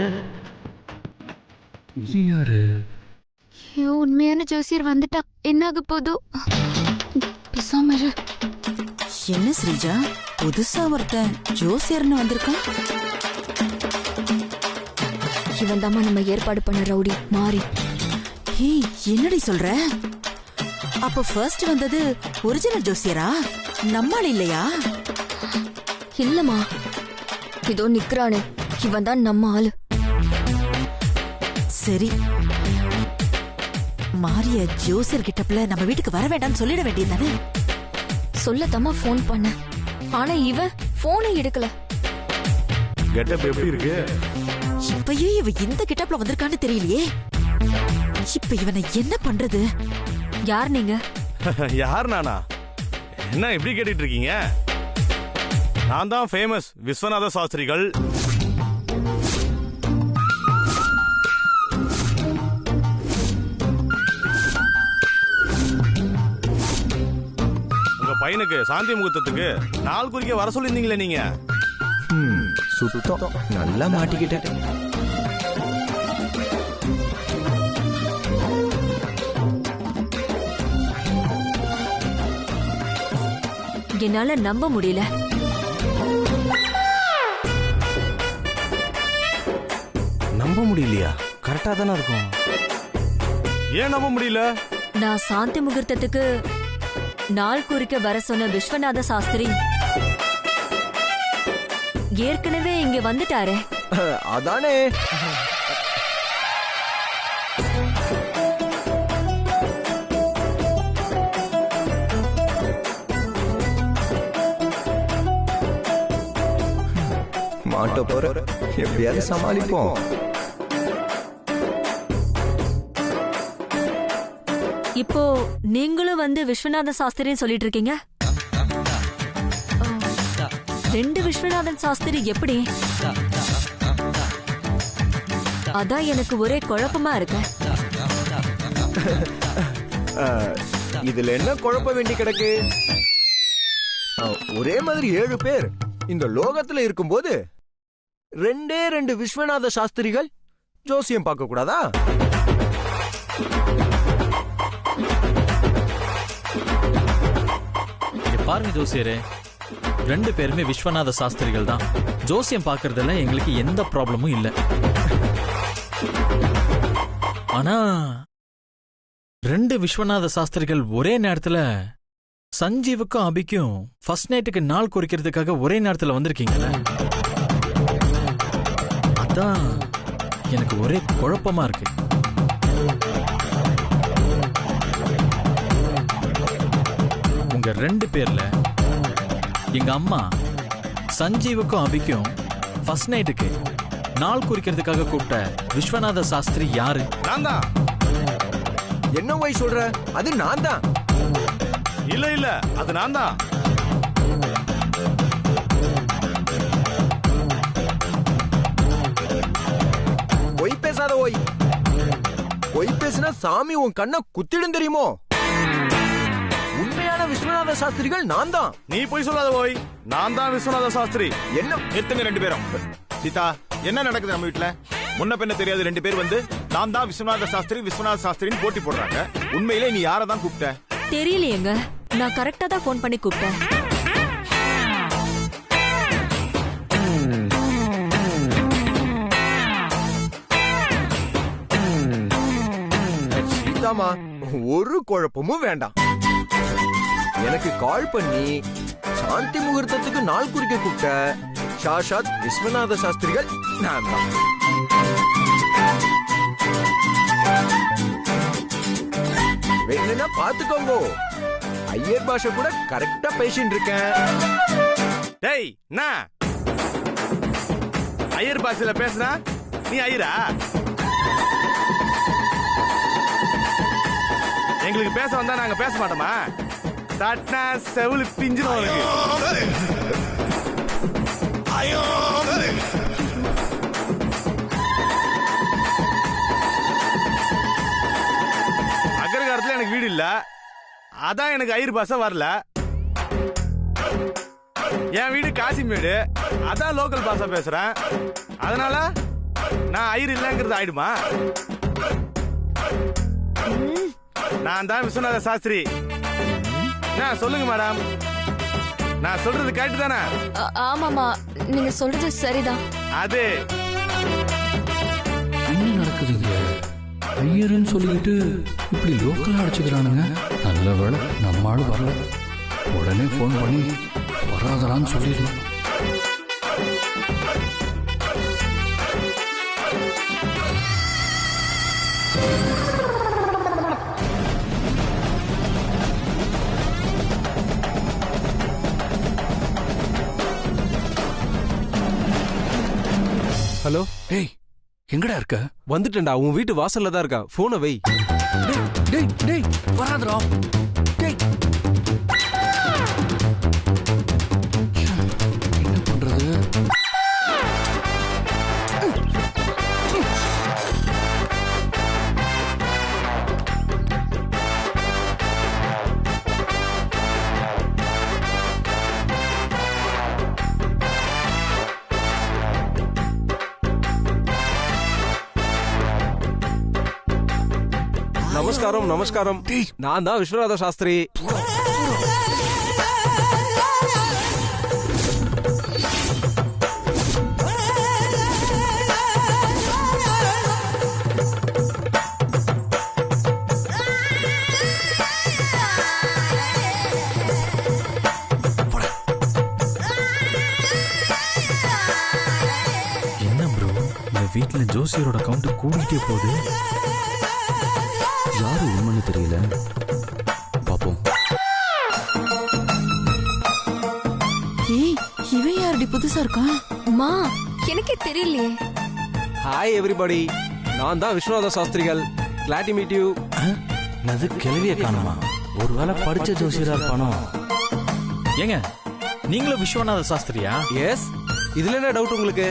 ஐயோ, உண்மையான ஜோசியர் வந்துட்டா என்ன ஆக போதோ. பேசாம இரு. என்ன ஸ்ரீஜா, புதுசா ஒருத்தன் ஜோசியர்னு வந்திருக்கான். இவன் தாமா நம்ம ஏற்பாடு பண்ண ரவுடி மாறி. ஹே, என்னடி சொல்ற? அப்ப ஃபர்ஸ்ட் வந்தது ஒரிஜினல் ஜோசியரா? நம்மால் இல்லையா? இல்லம்மா, இதோ நிக்கிறானே இவன் தான் நம்ம ஆளு. சரி, மாரிய ஜோசியர் கிட்டப்ல நம்ம வீட்டுக்கு வர வேண்டாம்னு சொல்லிட வேண்டியதானே? சொல்லத்தாமா போன் பண்ண, ஆனா இவன் போனை எடுக்கல. கெட்டப் எப்படி இருக்கு? இப்பயே இவ இந்த கிட்டப்ல வந்திருக்கான்னு தெரியலையே. இப்ப இவனை என்ன பண்றது? யார் நீங்க? யார் நானா? என்ன இப்படி கேட்டுட்டு இருக்கீங்க? நான் தான் ஃபேமஸ் விஸ்வநாத சாஸ்திரிகள். உங்க பையனுக்கு சாந்தி முகூர்த்தத்துக்கு நாள் குறிக்க வர சொல்லியிருந்தீங்களே நீங்க. சுத்தம் நல்லா மாட்டிக்கிட்டேன். என்னால நம்ப முடியல. நம்ப முடியலையா? கரெக்டா தானே இருக்கும். ஏன் நம்ப முடியல? நான் சாந்தி முகூர்த்தத்துக்கு நாள் குறிக்க வர சொன்ன விஸ்வநாத சாஸ்திரி ஏற்கனவே இங்க வந்துட்டாரே. அதானே. மாட்ட போற, எப்படியாவது சமாளிப்போம். இப்போ நீங்களும் வந்து விஸ்வநாத சாஸ்திரின்னு சொல்லிட்டு இருக்கீங்க. ரெண்டு விஸ்வநாதன் சாஸ்திரி எப்படி? அதான் எனக்கு ஒரே குழப்பமா இருக்கு. இதுல என்ன குழப்ப வேண்டி கிடக்கு? ஒரே மாதிரி 7 பேர் இந்த லோகத்துல இருக்கும்போது ரெண்டே 2 விஸ்வநாத சாஸ்திரிகள் ஜோசியம் பார்க்க கூடாதா? பாருங்க ஜோசியரே, 2 பேருமே விஸ்வநாத சாஸ்திரிகள் தான். ஜோசியம் பார்க்கறதுல எங்களுக்கு எந்த ப்ராப்ளமும் இல்ல. ஆனா 2 விஸ்வநாத சாஸ்திரிகள் ஒரே நேரத்துல சஞ்சீவுக்கும் அபிக்கும் ஃபர்ஸ்ட் நைட்டுக்கு நாள் குறிக்கிறதுக்காக ஒரே நேரத்துல வந்திருக்கீங்கல்ல, அதான் எனக்கு ஒரே குழப்பமா இருக்கு. உங்க 2 பேர்ல எங்க அம்மா சஞ்சீவுக்கும் அபிக்கும் ஃபர்ஸ்ட் நைட்டுக்கு நாள் குறிக்கிறதுக்காக கூப்பிட்ட விஸ்வநாத சாஸ்திரி யாரு? நான் தான். என்ன போய் சொல்ற? அது நான் தான். இல்ல இல்ல, அது நான் தான். பொய் பேசாத ஓய். பொய் பேசினா சாமி உன் கண்ணை குத்திடும் தெரியுமோ? உண்மையான விஸ்வநாத சாஸ்திரிகள் நான் தான். நீ போய் சொல்லாத ஓய். நான் தான் விஸ்வநாத சாஸ்திரி. என்ன நிறுத்துங்க 2 பேரும். சீதா, என்ன நடக்குது நம்ம வீட்டுல? முன்ன பின்ன தெரியாது 2 பேர் வந்து நான் தான் விஸ்வநாத சாஸ்திரின்னு போட்டி போடுறாங்க. உண்மையிலே நீ யாரை தான் கூப்பிட்ட? தெரியலையேங்க, நான் கரெக்டா தான் போன் பண்ணி கூப்பிட்டேன். சீதாமா, ஒரு குழப்பமும் வேண்டாம். எனக்கு கால் பண்ணி சாந்தி முகூர்த்தத்துக்கு நாள் குறிக்க கூப்பிட்ட சாஷாத் விஸ்வநாத சாஸ்திரிகள் நான் தான். வேணும்னா பாத்துக்கோங்க, ஐயர் பாஷை கூட கரெக்டா பேசிட்டு இருக்கேன். டேய் என்ன ஐயர் பாஷையில பேசுனா நீ ஐயரா? எங்களுக்கு பேச வந்தா நாங்க பேச மாட்டோமா? தட்னா செவுளு பிஞ்சிரும் உனக்கு. அக்ரகாரத்துல எனக்கு வீடு இல்ல, அதான் எனக்கு ஐயர் பாஷை வரல. என் வீடு காசிமேடு, அதான் லோக்கல் பாஷா பேசுறேன். அதனால நான் ஐயர் இல்லங்கிறது ஆயிடுமா? நான் தான் விஸ்வநாத சாஸ்திரி. சொல்லுங்க மேடம், நான் சொல்றது கரெக்ட் தானே? ஆமாமா, நீங்க சொல்றது சரிதான். அது என்ன நடக்குதுங்க? ஐயருன்னு சொல்லிட்டு இப்படி லோக்கலா அடிச்சுக்கிறானுங்க. நல்ல வேளை நம்ம ஆளு வரல. உடனே போன் பண்ணி வராதரான்னு சொல்லிடலாம். ஹலோ, டேய் எங்கடா இருக்க? வந்துட்டேன்டா, உன் வீட்டு வாசல்ல தான் இருக்கா. போனை வை. டேய் டேய் வராதரா. டேய் என்ன பண்றது? நமஸ்காரம் நமஸ்காரம். நான் தான் விஸ்வநாத சாஸ்திரி. என்ன ப்ரோ, இந்த வீட்டுல ஜோசியரோட கவுண்ட் கூடிட்டே போகுது. யாரு உண்மைன்னு தெரியல, பாப்போம். ஏய், இவன் யாருடி புதுசா இருக்கான்? மா, எனக்கே தெரியலையே. ஹாய் எவ்ரிபடி, நான் தான் விஸ்வநாத சாஸ்திரிகள். glad to meet you. அது கிளவிய காணுமா? ஒருவேளை படிச்ச ஜோசியரா இருப்பானோ? ஏங்க, நீங்களும் விஸ்வநாத சாஸ்திரியா? எஸ். இதுல என்ன டவுட் உங்களுக்கு?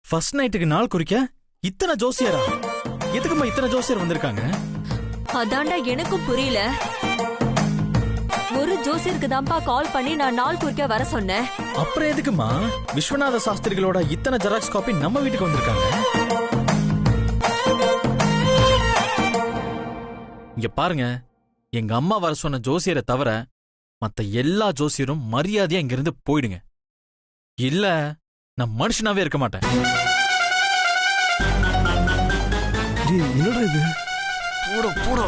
ஃபர்ஸ்ட் நைட்டுக்கு நாள் குறிக்க இத்தனை ஜோசியரா? எதுக்குமா இத்தனை ஜோசியர் வந்திருக்காங்க? அதான்டா எனக்கும் புரியல. ஒரு ஜோசியருக்கு தான்ப்பா கால் பண்ணி நான் நாள் குறிக்க வர சொன்னேன். அப்புறம் எதுக்குமா விஸ்வநாத சாஸ்திரிகளோட இத்தனை ஜெராக்ஸ் காப்பி நம்ம வீட்டுக்கு வந்திருக்காங்க? இங்க பாருங்க, எங்க அம்மா வர சொன்ன ஜோசியரை தவிர மத்த எல்லா ஜோசியரும் மரியாதையா இங்கிருந்து போயிடுங்க. இல்ல நான் மனுஷனாவே இருக்க மாட்டேன். என்னடா இது? போடோ போடோ.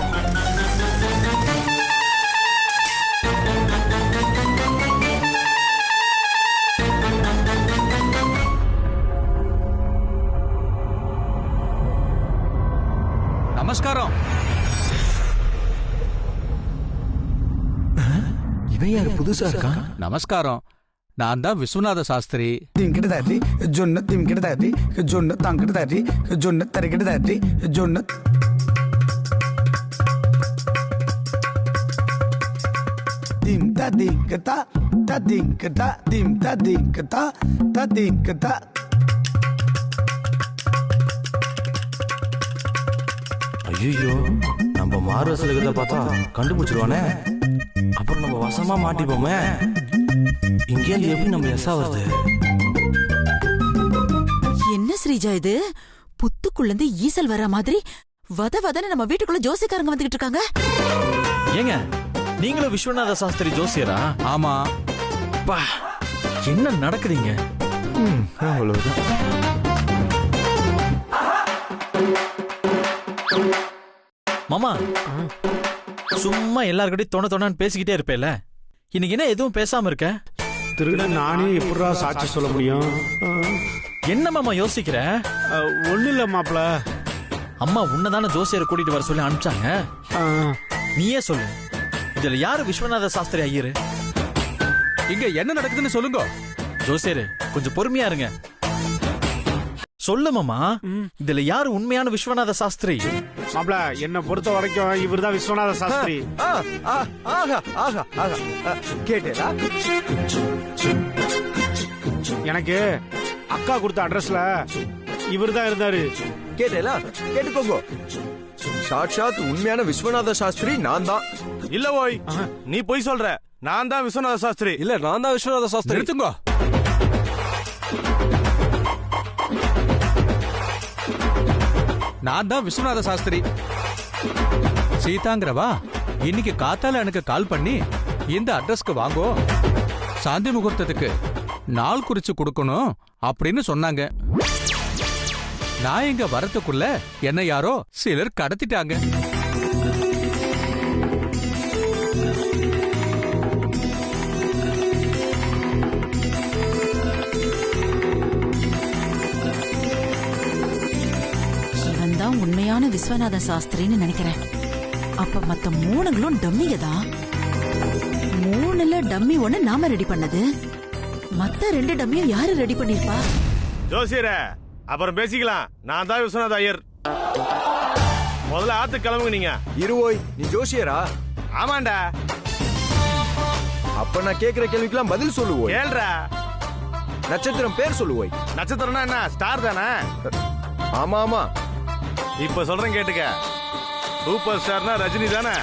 நமஸ்காரம். இவன் யாரு புதுசா இருக்கான்? நமஸ்காரம், நான் தான் விஸ்வநாத சாஸ்திரி. திங்கிட்டு தாரி ஜொன்னு திங்கிட்டு தாரி ஜொன்னு தங்கிட்டு தாரி ஜொன்னு தரிக்கிட்டு தாரி ஜொன்னு திம் ததிங்கதா ததிங்கதா திம் ததிங்கதா ததிங்கதா. ஐயோ, நம்ம மாறுவசலுக்கு பார்த்தா கண்டுபிடிச்சிருவானே. அப்புறம் நம்ம வசமா மாட்டிப்போமே. இங்கேருந்து எப்படி நம்ம எஸ்ஸா வருது? என்ன ஸ்ரீஜா இது? புத்துக்குள்ள இருந்து ஈசல் வர மாதிரி வத வதன்னு நம்ம வீட்டுக்குள்ள ஜோசிக்காரங்க வந்துகிட்டு இருக்காங்க. ஏங்க, நீங்களும் விஸ்வநாத சாஸ்திரி ஜோசியரா? ஆமா. பா, என்ன நடக்குதுங்க? அவ்வளவுதான். மாமா சும்மா எல்லார்கிட்டயும் தொணன்னு பேசிக்கிட்டே இருப்பேல, இன்னைக்கு என்ன எதுவும் பேசாம இருக்க? திருட நானே எப்படா சாட்சி சொல்ல முடியும்? என்ன மாமா யோசிக்கிற? ஒண்ணு இல்ல மாப்ள, அம்மா உன்னதான ஜோசியரை கூட்டிட்டு வர சொல்லி அனுப்பிச்சாங்க. நீயே சொல்லு, இதுல யாரு விஸ்வநாத சாஸ்திரி ஐயரு? இங்க என்ன நடக்குதுன்னு சொல்லுங்க. ஜோசியரு கொஞ்சம் பொறுமையா இருங்க. சொல்லு மாமா, இதுல யாரு உண்மையான விஸ்வநாத சாஸ்திரி? மாப்ள என்ன பொறுத்த வரைக்கும் இவர் தான் விஸ்வநாத சாஸ்திரி. கேட்டேடா, எனக்கு அக்கா கொடுத்த அட்ரஸ்ல இவர் தான் இருந்தாரு. கேட்டேல, கேட்டுக்கோங்க. சாட்சாத் உண்மையான விஸ்வநாத சாஸ்திரி நான் தான். இல்ல ஓய், நீ போய் சொல்ற. நான் தான் விஸ்வநாத சாஸ்திரி. இல்ல நான் தான் விஸ்வநாத சாஸ்திரி. நிறுத்துங்க. நான் தான் விஸ்வநாத சாஸ்திரி. சீதாங்கிறவா இன்னைக்கு காத்தால எனக்கு கால் பண்ணி இந்த அட்ரஸ்க்கு வாங்கோ, சாந்தி முகூர்த்தத்துக்கு நாள் குறிச்சு கொடுக்கணும் அப்படின்னு சொன்னாங்க. நான் இங்க வரத்துக்குள்ள என்ன யாரோ சிலர் கடத்திட்டாங்க. தான் உண்மையான விஸ்வநாத சாஸ்திரின்னு நினைக்கிறேன். அப்ப மத்த 3களும் டம்மிங்க தான். 3ல டம்மி ஒண்ணு நாம ரெடி பண்ணது, மத்த 2 டம்மியும் யாரு ரெடி பண்ணிருப்பா? ஜோசியரே, அப்புறம் பேசிக்கலாம். நான் தான் விஸ்வநாத ஐயர். முதல்ல ஆத்து கிளம்புங்க நீங்க. இருவோய், நீ ஜோசியரா? ஆமாண்டா. அப்ப நான் கேக்குற கேள்விக்கெல்லாம் பதில் சொல்லுவோய். கேள்றா. நட்சத்திரம் பேர் சொல்லுவோய். நட்சத்திரம்னா என்ன? ஸ்டார் தானே? ஆமா ஆமா. இப்ப சொல்றேன் கேட்டுக்க. சூப்பர் ஸ்டார்னா ரஜினி தானே?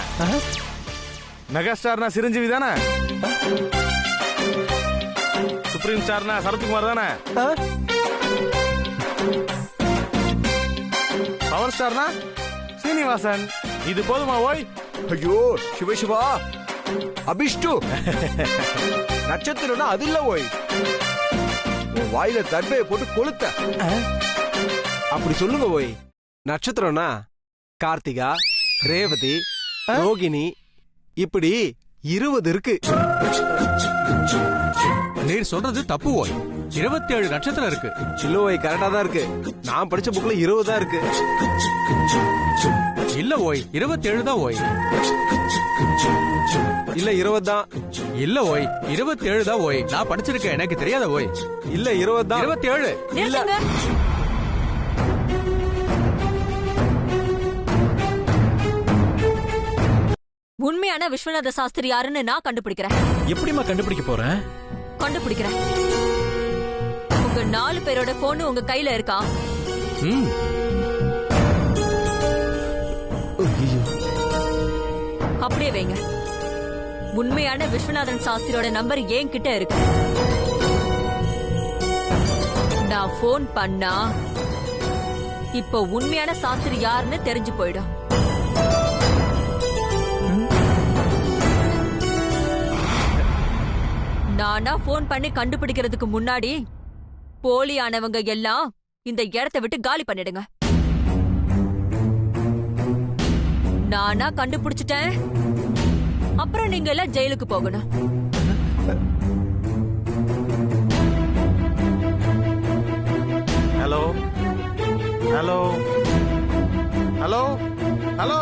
மெகா ஸ்டார்னா சிரஞ்சீவி தானே? சுப்ரீம் ஸ்டார்னா சரத்குமார் தானே? பவர் ஸ்டார்னா சீனிவாசன். இது போதுமா ஓய்? ஐயோ சிவசிவா, அபிஷ்டு. நட்சத்திரம்னா அது இல்ல ஓய். உன் வாயில தர்பையை போட்டு கொளுத்த. அப்படி சொல்லுங்க ஓய். நட்சத்திரம்னா கார்த்திகா, ரேவதி, ரோகிணி, இப்படி 20 இருக்கு. நீர் சொல்றது தப்பு ஓய். 27 நட்சத்திரம் இருக்கு. இல்ல ஓய், கரெக்டா தான் இருக்கு. நான் படிச்ச புக்ல 20 தான் இருக்கு. இல்ல ஓய், 27 தான் ஓய். இல்ல 20 தான். இல்ல ஓய், 27 தான் ஓய். நான் படிச்சிருக்கேன், எனக்கு தெரியாத ஓய். இல்ல 20 தான். 27 இல்ல. உண்மையான விஸ்வநாத சாஸ்திரி யாருன்னு நான் கண்டுபிடிக்கிறேன். எப்படிமா கண்டுபிடிக்க போறேன்? கண்டுபிடிக்கிறேன். உங்க 4 பேரோட போன் உங்க கையில இருக்கா? அப்படியே வைங்க. உண்மையான விஸ்வநாதன் சாஸ்திரியோட நம்பர் என்கிட்ட இருக்கு. நான் போன் பண்ணா இப்போ உண்மையான சாஸ்திரி யாருன்னு தெரிஞ்சு போயிடும். நானா போன் பண்ணி கண்டுபிடிக்கிறதுக்கு முன்னாடி போலியானவங்க எல்லாம் இந்த இடத்தை விட்டு காலி பண்ணிடுங்க. நானா கண்டுபிடிச்சிட்டேன், அப்புறம் நீங்க எல்லாம் ஜெயிலுக்கு போகணும். Hello hello hello hello.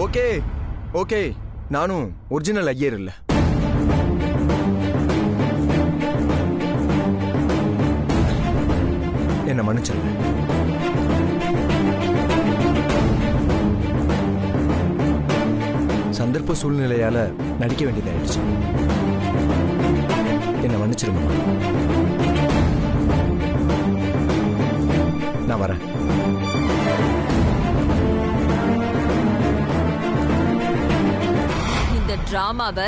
Okay okay, நானும் ஒரிஜினல் ஐயர் இல்ல. என்ன மன்னிச்சிருங்க. சந்தர்ப்ப சூழ்நிலையால நடிக்க வேண்டியதாயிடுச்சு. என்ன மன்னிச்சிருங்க. நான் வரேன். இந்த டிராமாவை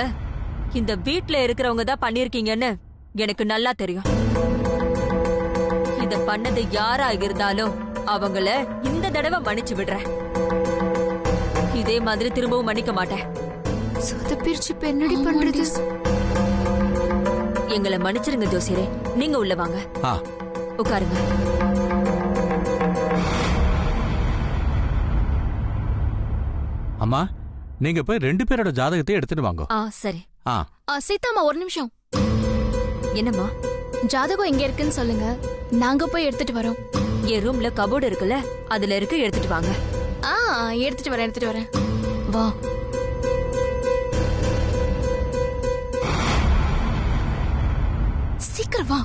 இந்த வீட்ல இருக்கிறவங்க தான் பண்ணிருக்கீங்கன்னு எனக்கு நல்லா தெரியும். இத பண்ணது யாரா இருந்தாலும் அவங்கள இந்த தடவை மன்னிச்சு விடுறேன். இதே மாதிரி திரும்பவும் மன்னிக்க மாட்டேன். சொதப்பிருச்சு, இப்ப என்னடி பண்றது? எங்களை மன்னிச்சிருங்க ஜோசியரே. நீங்க உள்ள வாங்க. உட்காருங்க. அம்மா, நீங்க போய் 2 பேரோட ஜாதகத்தை எடுத்துட்டு வாங்க. சரி. சீதாமா, ஒரு நிமிஷம். என்னம்மா? ஜாதகம் எங்க இருக்குன்னு சொல்லுங்க, நாங்க போய் எடுத்துட்டு வரோம். என் ரூம்ல கபோர்டு இருக்குல்ல, அதுல இருக்கு, எடுத்துட்டு வாங்க. எடுத்துட்டு வரேன். வா. சீக்கிரம் வா.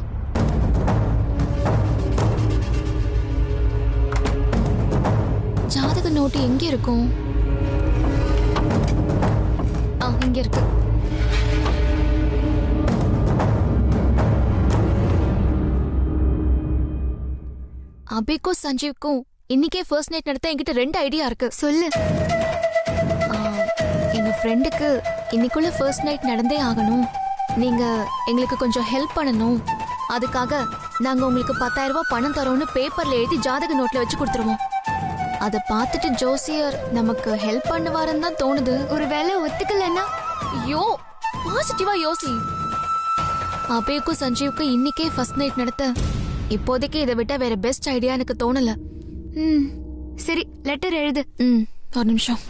ஜாதக நோட்டு எங்க இருக்கும்? இங்க இருக்கு. அபிக்கும் சஞ்சீவ்க்கும் இன்னைக்கே ஃபர்ஸ்ட் நைட் நடத்த என்கிட்ட 2 ஐடியா இருக்கு. சொல்லு. எங்க ஃப்ரெண்டுக்கு இன்னைக்குள்ள ஃபர்ஸ்ட் நைட் நடந்தே ஆகணும். நீங்க எங்களுக்கு கொஞ்சம் ஹெல்ப் பண்ணணும். அதுக்காக நாங்க உங்களுக்கு 10,000 ரூபாய் பணம் தரோம்னு பேப்பர்ல எழுதி ஜாதக நோட்ல வச்சு கொடுத்துருவோம். அதை பார்த்துட்டு ஜோசியர் நமக்கு ஹெல்ப் பண்ணுவாருன்னு தான் தோணுது. ஒருவேளை ஒத்துக்கலன்னா? ஐயோ, பாசிட்டிவா யோசி. அபேக்கும் சஞ்சீவுக்கும் இன்னைக்கே ஃபர்ஸ்ட் நைட் நடத்த இப்போதைக்கு இதை விட்டா வேற பெஸ்ட் ஐடியா எனக்கு தோணல. சரி, லெட்டர் எழுது. ஒரு நிமிஷம்.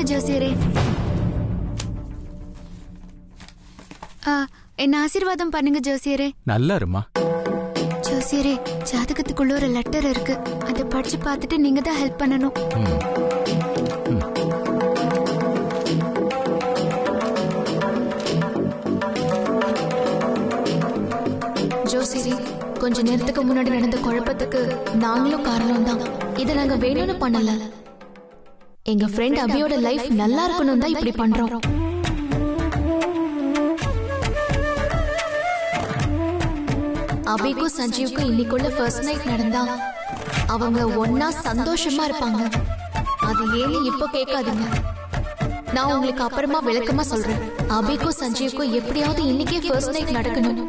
ஜோசியரே, என்ன ஆசீர்வாதம் பண்ணுங்க ஜோசியரே. நல்லா இருமா. ஜோசியரே, ஜாதகத்துக்குள்ள ஒரு லெட்டர் இருக்கு. அதை படிச்சு பார்த்துட்டு நீங்க தான் ஹெல்ப் பண்ணணும். ஜோசியரே, கொஞ்ச நேரத்துக்கு முன்னாடி நடந்த குழப்பத்துக்கு நாங்களும் காரணம் தான். இதை நாங்க வேணும்னு பண்ணல. எங்க ஃப்ரெண்ட் அபியோட லைஃப் நல்லா இருக்கணும் தான் இப்படி பண்றோம். அபிக்கும் சஞ்சீவுக்கும் இன்னைக்குள்ள ஃபர்ஸ்ட் நைட் நடந்தா அவங்க ஒன்னா சந்தோஷமா இருப்பாங்க. அது ஏன்னு இப்போ கேட்காதீங்க, நான் உங்களுக்கு அப்புறமா விளக்கமா சொல்றேன். அபிக்கும் சஞ்சீவுக்கும் எப்படியாவது இன்னைக்கே ஃபர்ஸ்ட் நைட் நடக்கணும்.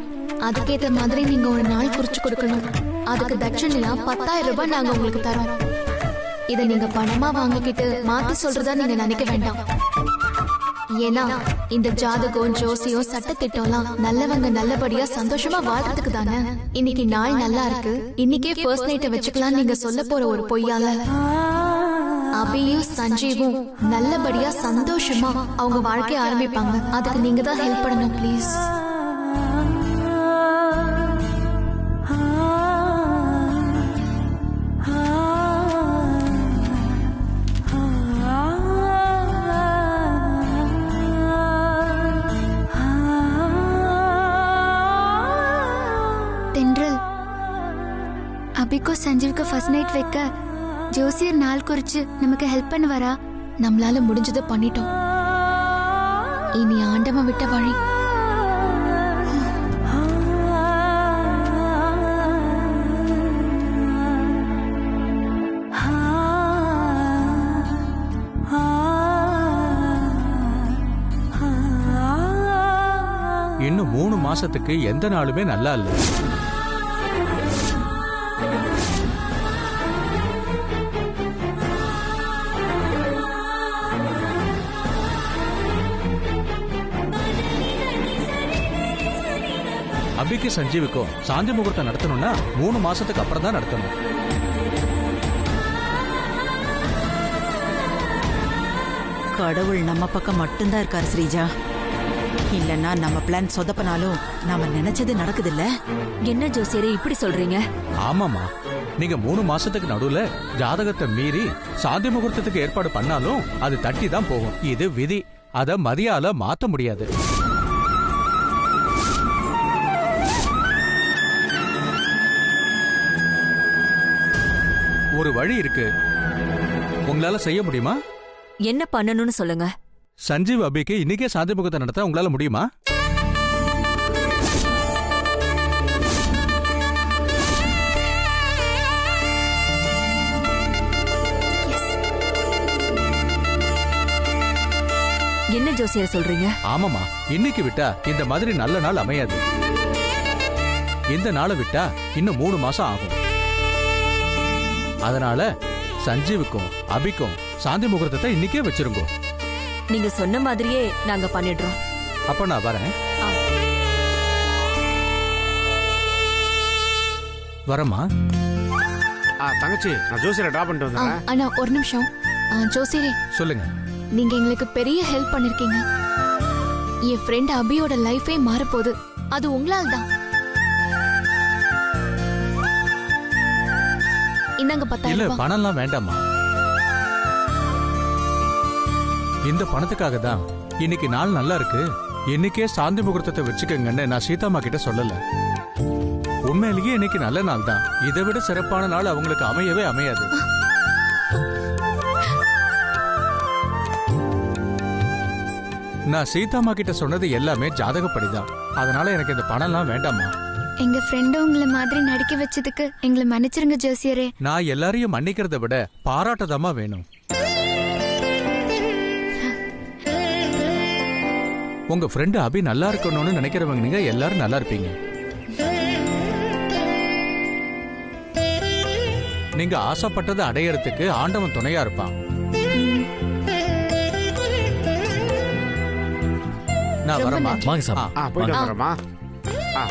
அதுக்கேற்ற மாதிரி நீங்க ஒரு நாள் குறிச்சு கொடுக்கணும். அதுக்கு தட்சணையா 10,000 ரூபாய் நாங்க உங்களுக்கு தரோம். இதை நீங்க பணமா வாங்கிக்கிட்டு மாத்தி சொல்றதா நீங்க நினைக்க வேண்டாம். ஏன்னா இந்த ஜாதகம், ஜோசியம், சட்டத்திட்டம்லாம் நல்லவங்க நல்லபடியா சந்தோஷமா வாழ்றதுக்கு தானே. இன்னைக்கு நாள் நல்லா இருக்கு, இன்னைக்கே ஃபர்ஸ்ட் நைட்டை வச்சுக்கலாம் நீங்க சொல்ல போற ஒரு பொய்யால அபியும் சஞ்சீவும் நல்லபடியா சந்தோஷமா அவங்க வாழ்க்கைய ஆரம்பிப்பாங்க. அதுக்கு நீங்க தான் ஹெல்ப் பண்ணணும் ப்ளீஸ். அபிக்கும் சஞ்சீவுக்கு ஃபர்ஸ்ட் நைட் வைக்க ஜோசியர் நாள் குறிச்சு நமக்கு ஹெல்ப் பண்ணுவாரா? நம்மளால முடிஞ்சதை பண்ணிட்டோம். இனி ஆண்டவன் விட்ட வழி. இன்னும் 3 மாசத்துக்கு எந்த நாளுமே நல்லா இல்ல. அபிக்கு சஞ்சீவுக்கும் சாந்தி முகூர்த்தம் நடத்தணும்னா 3 மாசத்துக்கு அப்புறம் தான் நடத்தணும். கடவுள் நம்ம பக்கம் மட்டும்தான் இருக்காரு ஸ்ரீஜா. இல்லன்னா நம்ம பிளான் சொதப்பனாலும் நாம நினைச்சது நடக்குது இல்ல. என்ன ஜோசியரே இப்படி சொல்றீங்க? ஆமாமா, நீங்க 3 மாசத்துக்கு நடுவுல ஜாதகத்தை மீறி சாந்தி முகூர்த்தத்துக்கு ஏற்பாடு பண்ணாலும் அது தட்டி தான் போகும். இது விதி, அத மதியால மாத்த முடியாது. ஒரு வழி இருக்கு, உங்களால செய்ய முடியுமா? என்ன பண்ணணும்னு சொல்லுங்க. சஞ்சீவ் அபிக்கு இன்னைக்கே சாந்தி முகூர்த்தம் நடத்த உங்களால முடியுமா? என்ன ஜோசியர் சொல்றீங்க? ஆமாமா, இன்னைக்கு விட்டா இந்த மாதிரி நல்ல நாள் அமையாது. இந்த நாளை விட்டா இன்னும் 3 மாசம் ஆகும். அதனால சஞ்சீவுக்கும் அபிக்கும் சாந்தி முகூர்த்தத்தை இன்னைக்கே வச்சிருங்க. நீங்க சொன்ன மாதிரியே நாங்க பண்ணிடுறோம். அப்ப நான் வரேன். வரமா? தங்கச்சி, நான் ஜோசியரை டிராப் பண்ணிட்டு வந்தேன். அண்ணா ஒரு நிமிஷம். ஜோசியரே சொல்லுங்க. நீங்க எங்களுக்கு பெரிய ஹெல்ப் பண்ணிருக்கீங்க. என் ஃப்ரெண்ட் அபியோட லைஃபே மாறப்போகுது. அது உங்களால தான். இந்தாங்க 10,000 இல்ல, ரூபாய். பணம்லாம் வேண்டாமா. இந்த பணத்துக்காக தான் இன்னைக்கு நாள் நல்லா இருக்கு, இன்னைக்கே சாந்தி முகூர்த்தத்தை வச்சுக்கங்கன்னு நான் சீதாமா கிட்ட சொல்லல. உண்மையிலேயே இன்னைக்கு நல்ல நாள் தான். இதை விட சிறப்பான நாள் அவங்களுக்கு அமையவே அமையாது. நான் சீதாமா கிட்ட சொன்னது எல்லாமே ஜாதகப்படிதான். அதனால எனக்கு இந்த பணம்லாம் வேண்டாமா. எங்க ஃப்ரெண்டு உங்களை மாதிரி நடிக்க வச்சதுக்கு எங்களை மன்னிச்சிருங்க ஜோசியரே. நான் எல்லாரையும் மன்னிக்கிறத விட பாராட்டதாமா வேணும். உங்க ஃப்ரெண்டு அபி நல்லா இருக்கணும்னு நினைக்கிறவங்க நீங்க எல்லாரும் நல்லா இருப்பீங்க. நீங்க ஆசைப்பட்டதை அடையறதுக்கு ஆண்டவன் துணையா இருப்பான். நான் வரமா? வாங்க சாமி. போயிட்டு வரமா?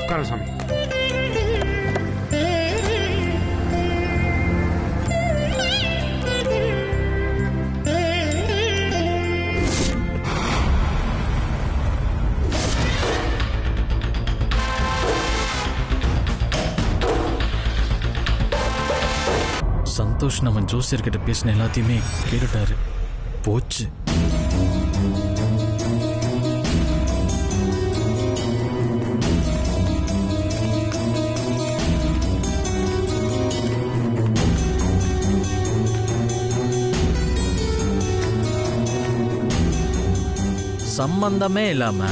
உட்கார சாமி. சந்தோஷ் நம்ம ஜோசியர்கிட்ட பேசின எல்லாத்தையுமே கேட்டுட்டாரு. போச்சு. சம்பந்தமே இல்லாம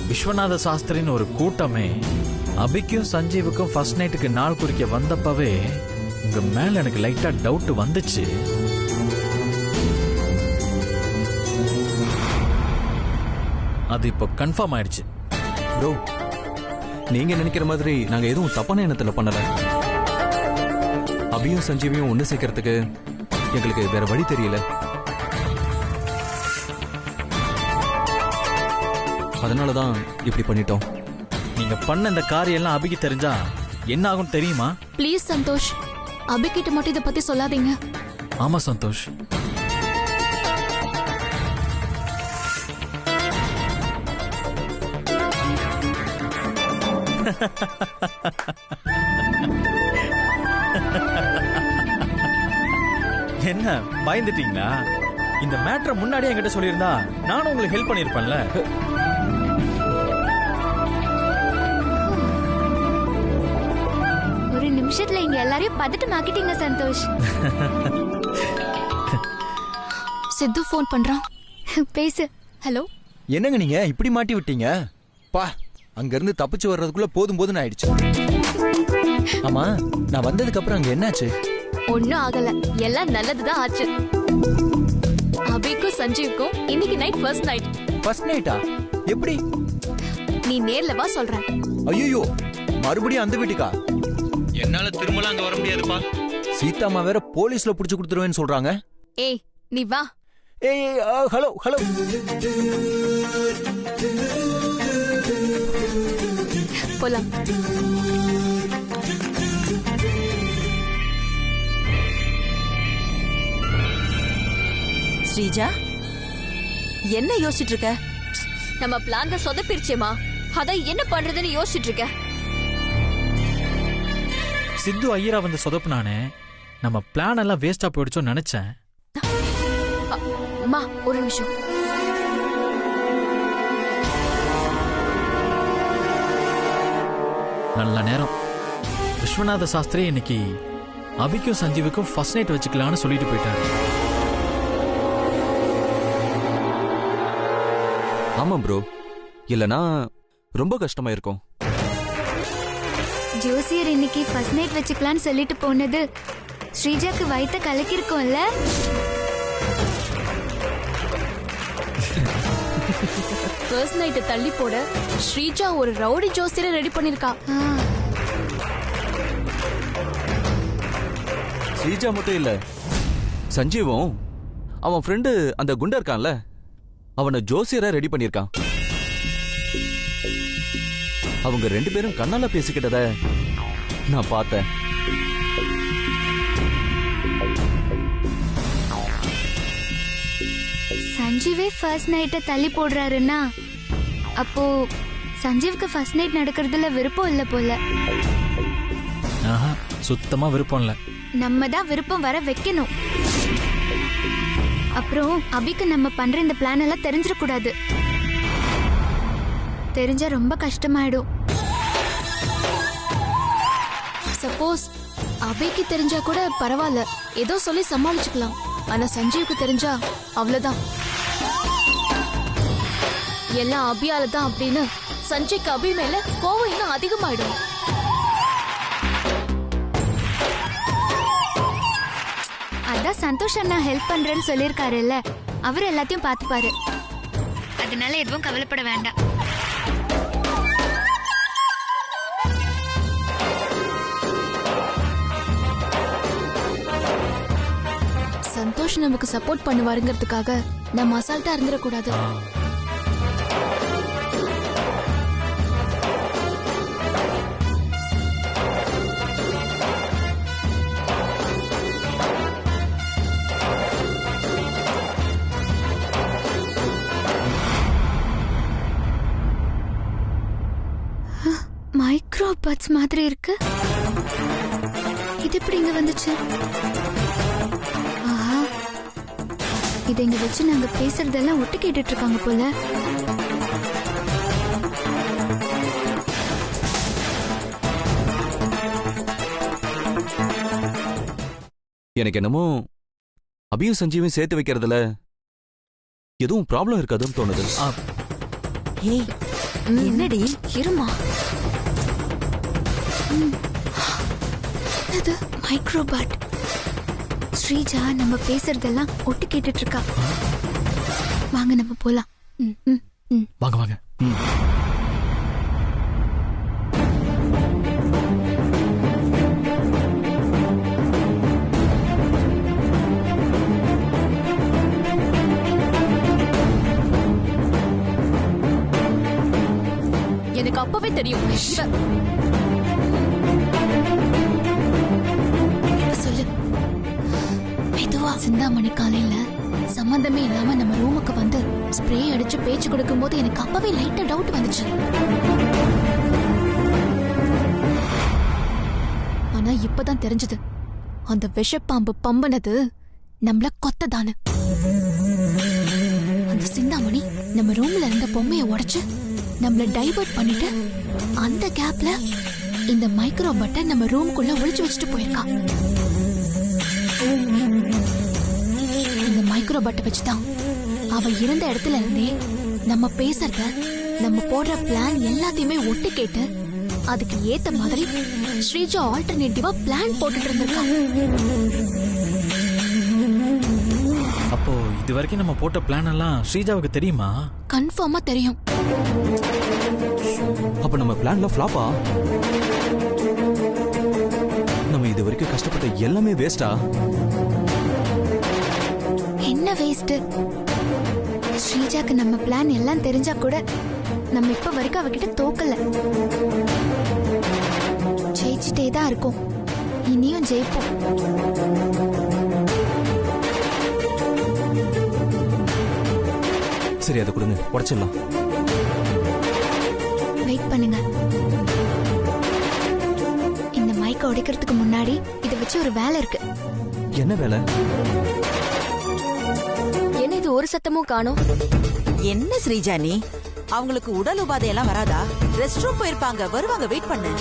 விஸ்வநாத சாஸ்திரின்னு ஒரு கூட்டமே அபிக்கும் சஞ்சீவுக்கும் ஃபர்ஸ்ட் நைட்டுக்கு நாள் குறிக்க வந்தப்பவே உங்க மேல எனக்கு லைட்டா டவுட் வந்துச்சு. அது இப்போ கன்ஃபார்ம் ஆயிடுச்சு. ப்ரோ, நீங்க நினைக்கிற மாதிரி நாங்க எதுவும் தப்பான எண்ணத்துல பண்ணல. அபியும் சஞ்சீவியும் ஒண்ணு சேர்க்கறதுக்கு எங்களுக்கு வேற வழி தெரியல. அதனாலதான் இப்படி பண்ணிட்டோம். நீங்க பண்ண இந்த காரியம் எல்லாம் அபிக்கு தெரிஞ்சா என்ன ஆகும் தெரியுமா? ப்ளீஸ் சந்தோஷ், அபி கிட்ட மட்டும் இதை பத்தி சொல்லாதீங்க. ஆமா சந்தோஷ். என்ன பயந்துட்டீங்களா? இந்த மேட்டரை முன்னாடியே என்கிட்ட சொல்லியிருந்தா நானும் உங்களுக்கு ஹெல்ப் பண்ணிருப்பேன்ல. ஒரு நிமிஷத்துல இங்க எல்லாரையும் பதட்டமாக்கிட்டீங்க சந்தோஷ். சித்து ஃபோன் பண்றான். பேசு. ஹலோ. என்னங்க நீங்க இப்படி மாட்டி விட்டீங்க? பா, அங்க இருந்து தப்பிச்சு வர்றதுக்குள்ள போதும்னு ஆயிடுச்சு. ஆமா, நான் வந்ததுக்கு அப்புறம் அங்க என்னாச்சு? ஒன்னும் ஆகல, எல்லாம் நல்லதுதான் ஆச்சு. அபிக்கும் சஞ்சீவுக்கும் இன்னைக்கு நைட் ஃபர்ஸ்ட் நைட். ஃபர்ஸ்ட் நைட்டா? எப்படி? நீ நேர்ல வா சொல்றேன். ஐயோ, மறுபடியும் அந்த வீட்டுக்கா? என்னால திரும்பலாம் அங்க வர முடியாதுப்பா. சீதாமா வேற போலீஸ்ல புடிச்சு கொடுத்துருவேன்னு சொல்றாங்க. ஏய், நீ வா. ஏய், ஹலோ ஹலோ. போலாம். ஸ்ரீஜா, என்ன யோசிச்சுட்டு இருக்க? நம்ம பிளான் தான் சொதப்பிருச்சேமா. அதான் என்ன பண்றதுன்னு யோசிச்சுட்டு இருக்க. சித்து ஐயரா வந்து சொதப்புனானே, நம்ம பிளான் எல்லாம் வேஸ்டா போயிடுச்சோன்னு நினைச்சேன். அம்மா ஒரு நிமிஷம். நல்ல நேரம். விஸ்வநாத சாஸ்திரி இன்னைக்கு அபிக்கும் சஞ்சீவுக்கும் ஃபர்ஸ்ட் நைட் வச்சுக்கலான்னு சொல்லிட்டு போயிட்டாரு. ஆமா ப்ரோ, இல்லனா ரொம்ப கஷ்டமா இருக்கும். ஜோசியர் இன்னைக்கு ஃபர்ஸ்ட் நைட் வச்சுக்கலான்னு சொல்லிட்டு போனது ஸ்ரீஜாக்கு வயித்த கலக்கிருக்கோம்ல. ஃபர்ஸ்ட் நைட்டை தள்ளி போட ஸ்ரீஜா ஒரு ரவுடி ஜோசியரை ரெடி பண்ணிருக்கா. ஸ்ரீஜா மட்டும் இல்ல, சஞ்சீவும் அவன் ஃப்ரெண்டு அந்த குண்டா இருக்கான்ல, அவனை ஜோசியரா ரெடி பண்ணிருக்கான். அவங்க 2 பேரும் கண்ணால பேசிக்கிட்டத நான் பார்த்தேன். சஞ்சீவே ஃபர்ஸ்ட் நைட்டை தள்ளி போடுறாருன்னா அப்போ சஞ்சீவுக்கு ஃபர்ஸ்ட் நைட் நடக்கிறதுல விருப்பம் இல்ல போல. சுத்தமா விருப்பம் இல்ல. நம்ம தான் விருப்பம் வர வைக்கணும். அப்புறம் அபிக்கு நம்ம பண்ற இந்த பிளான் எல்லாம் தெரிஞ்சிடக்கூடாது. தெரிஞ்சா ரொம்ப கஷ்டமாயிடும். சப்போஸ் அபிக்கு தெரிஞ்சா கூட பரவாயில்ல, ஏதோ சொல்லி சமாளிச்சுக்கலாம். ஆனா சஞ்சீவுக்கு தெரிஞ்சா அவ்வளவுதான். எல்லாம் அபியால தான் அப்படின்னு சஞ்சய்க்கு அபி மேல கோவம் இன்னும் அதிகமாயிடும். அதான் சந்தோஷ் அண்ணா ஹெல்ப் பண்றேன்னு சொல்லிருக்காருல்ல, அவர் எல்லாத்தையும் பாத்துப்பாரு. அதனால எதுவும் கவலைப்பட வேண்டாம். சந்தோஷ் நமக்கு சப்போர்ட் பண்ணுவாருங்கிறதுக்காக நம்ம அசால்ட்டா இருந்துடக்கூடாது. மைக்ரோ பட்ஸ் மாதிரி இருக்கு. இது எப்படி இங்க வந்துச்சு? ஆஹா, இதை இங்க வச்சு நாங்க பேசுறதெல்லாம் ஒட்டு கேட்டுட்டு இருக்காங்க போல. எனக்கு என்னமோ அபியும் சஞ்சீவையும் சேர்த்து வைக்கிறதுல எதுவும் ப்ராப்ளம் இருக்காதுன்னு தோணுது. ஏய், என்னடி இருமா, இது மைக்ரோபாட். ஸ்ரீஜா நம்ம பேசுறதெல்லாம் ஒட்டு கேட்டுட்டு இருக்கா. வாங்க நம்ம போலாம். வாங்க வாங்க. எனக்கு அப்பவே தெரியும். சொல்லு மெதுவா. சிந்தாமணி காலையில சம்பந்தமே இல்லாம நம்ம ரூமுக்கு வந்து ஸ்ப்ரே அடிச்சு பேச்சு கொடுக்கும் போது எனக்கு அப்பவே லைட்டா டவுட் வந்துச்சு. ஆனா இப்பதான் தெரிஞ்சது, அந்த விஷப்பாம்பு பம்பனது நம்மள கொத்ததானு. அந்த சிந்தாமணி நம்ம ரூம்ல இருந்த பொம்மையை உடைச்சு நம்மள டைவர்ட் பண்ணிட்டு அந்த கேப்ல இந்த மைக்ரோ பட்டை நம்ம ரூமுக்குள்ள ஒளிச்சு வச்சுட்டு போயிருக்கா. இந்த மைக்ரோ பட்டை வச்சுதான் அவ இருந்த இடத்துல இருந்தே நம்ம பேசுறத, நம்ம போடுற பிளான் எல்லாத்தையுமே ஒட்டு கேட்டு அதுக்கு ஏத்த மாதிரி ஸ்ரீஜா ஆல்டர்னேட்டிவா பிளான் போட்டுட்டு இருந்திருக்கா. அப்போ இது வரைக்கும் நம்ம போட்ட பிளான் எல்லாம் ஸ்ரீஜாவுக்கு தெரியுமா? கன்ஃபார்மா தெரியும். அப்ப நம்ம பிளான்ல ஃப்ளாப்பா? நம்ம இது வரைக்கும் கஷ்டப்பட்ட எல்லாமே வேஸ்டா? என்ன வேஸ்ட்? ஸ்ரீஜாக்கு நம்ம பிளான் எல்லாம் தெரிஞ்சா கூட நம்ம இப்ப வரைக்கும் அவகிட்ட தோக்கல. ஜெயிச்சுட்டே தான் இருக்கோம், இனியும் ஜெயிப்போம். சரி, அதை கொடுங்க, உடைச்சிடலாம். வெயிட் பண்ணுங்க. இந்த மைக்க உடைக்கிறதுக்கு முன்னாடி இதை வச்சு ஒரு வேலை இருக்கு. என்ன வேலை? என்ன இது ஒரு சத்தமும் காணோம்? என்ன ஸ்ரீஜா நீ? அவங்களுக்கு உடல் உபாதை எல்லாம் வராதா? ரெஸ்ட் ரூம் போயிருப்பாங்க, வருவாங்க, வெயிட் பண்ணு.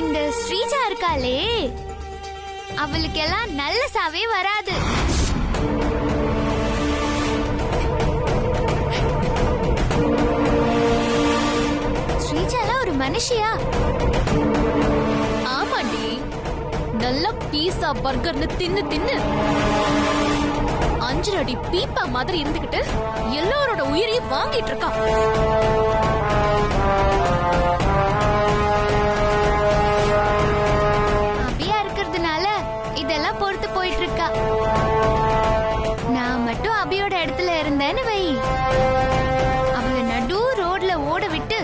இந்த ஸ்ரீஜா இருக்காளே, அவ அவளுக்கு எல்லாம் நல்ல சாவே வராது. ஸ்ரீஜாலாம் ஒரு மனுஷியா? ஆமாண்டி, நல்ல பீஸா பர்கர்னு தின்னு தின்னு 5 அடி பீப்பா மாதிரி இருந்துகிட்டு எல்லாரோட உயிரையும் வாங்கிட்டு இருக்கா. அபியா இருக்கிறதுனால இதெல்லாம் பொறுத்து போயிட்டு இருக்கா. நான் மட்டும் அபியோட இடத்துல இருந்தேன்னு வை, அவளை நடு ரோட்ல ஓட விட்டு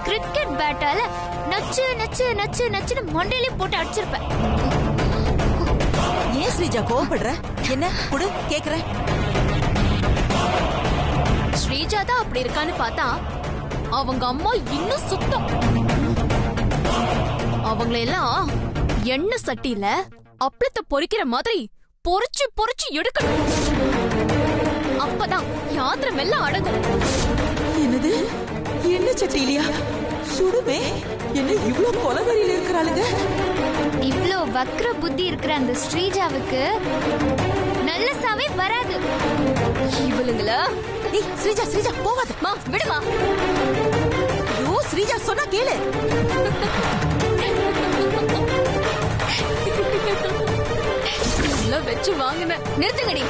கிரிக்கெட் பேட்டால நச்சு நச்சு நச்சு நச்சுன்னு மண்டையிலே போட்டு அடிச்சிருப்பேன். ஏன் ஸ்ரீஜா கோவப்படுற? என்ன குடு கேக்குறேன். ஸ்ரீஜா தான் அப்படி இருக்கான்னு பார்த்தா அவங்க அம்மா இன்னும் சுத்தம். அவங்களெல்லாம் எண்ணெய் சட்டியில அப்பளத்தை பொரிக்கிற மாதிரி பொரிச்சு பொரிச்சு எடுக்கணும். அப்பதான் யாத்திரம் எல்லாம் அடங்கும். என்னது என்ன சட்டியிலியா சுடுமே? என்ன இவ்ளோ கொலவெறியில இருக்கிறாளுங்க? இவ்ளோ வக்ர புத்தி இருக்கிற அந்த ஸ்ரீஜாவுக்கு நல்ல சாவே வராது. இவளுங்களா? ஏய் ஸ்ரீஜா ஸ்ரீஜா போவாத. மா விடுமா. ஐயோ ஸ்ரீஜா சொன்னா கேளு. எல்லாம் வச்சு வாங்குன. நிறுத்துங்கடி.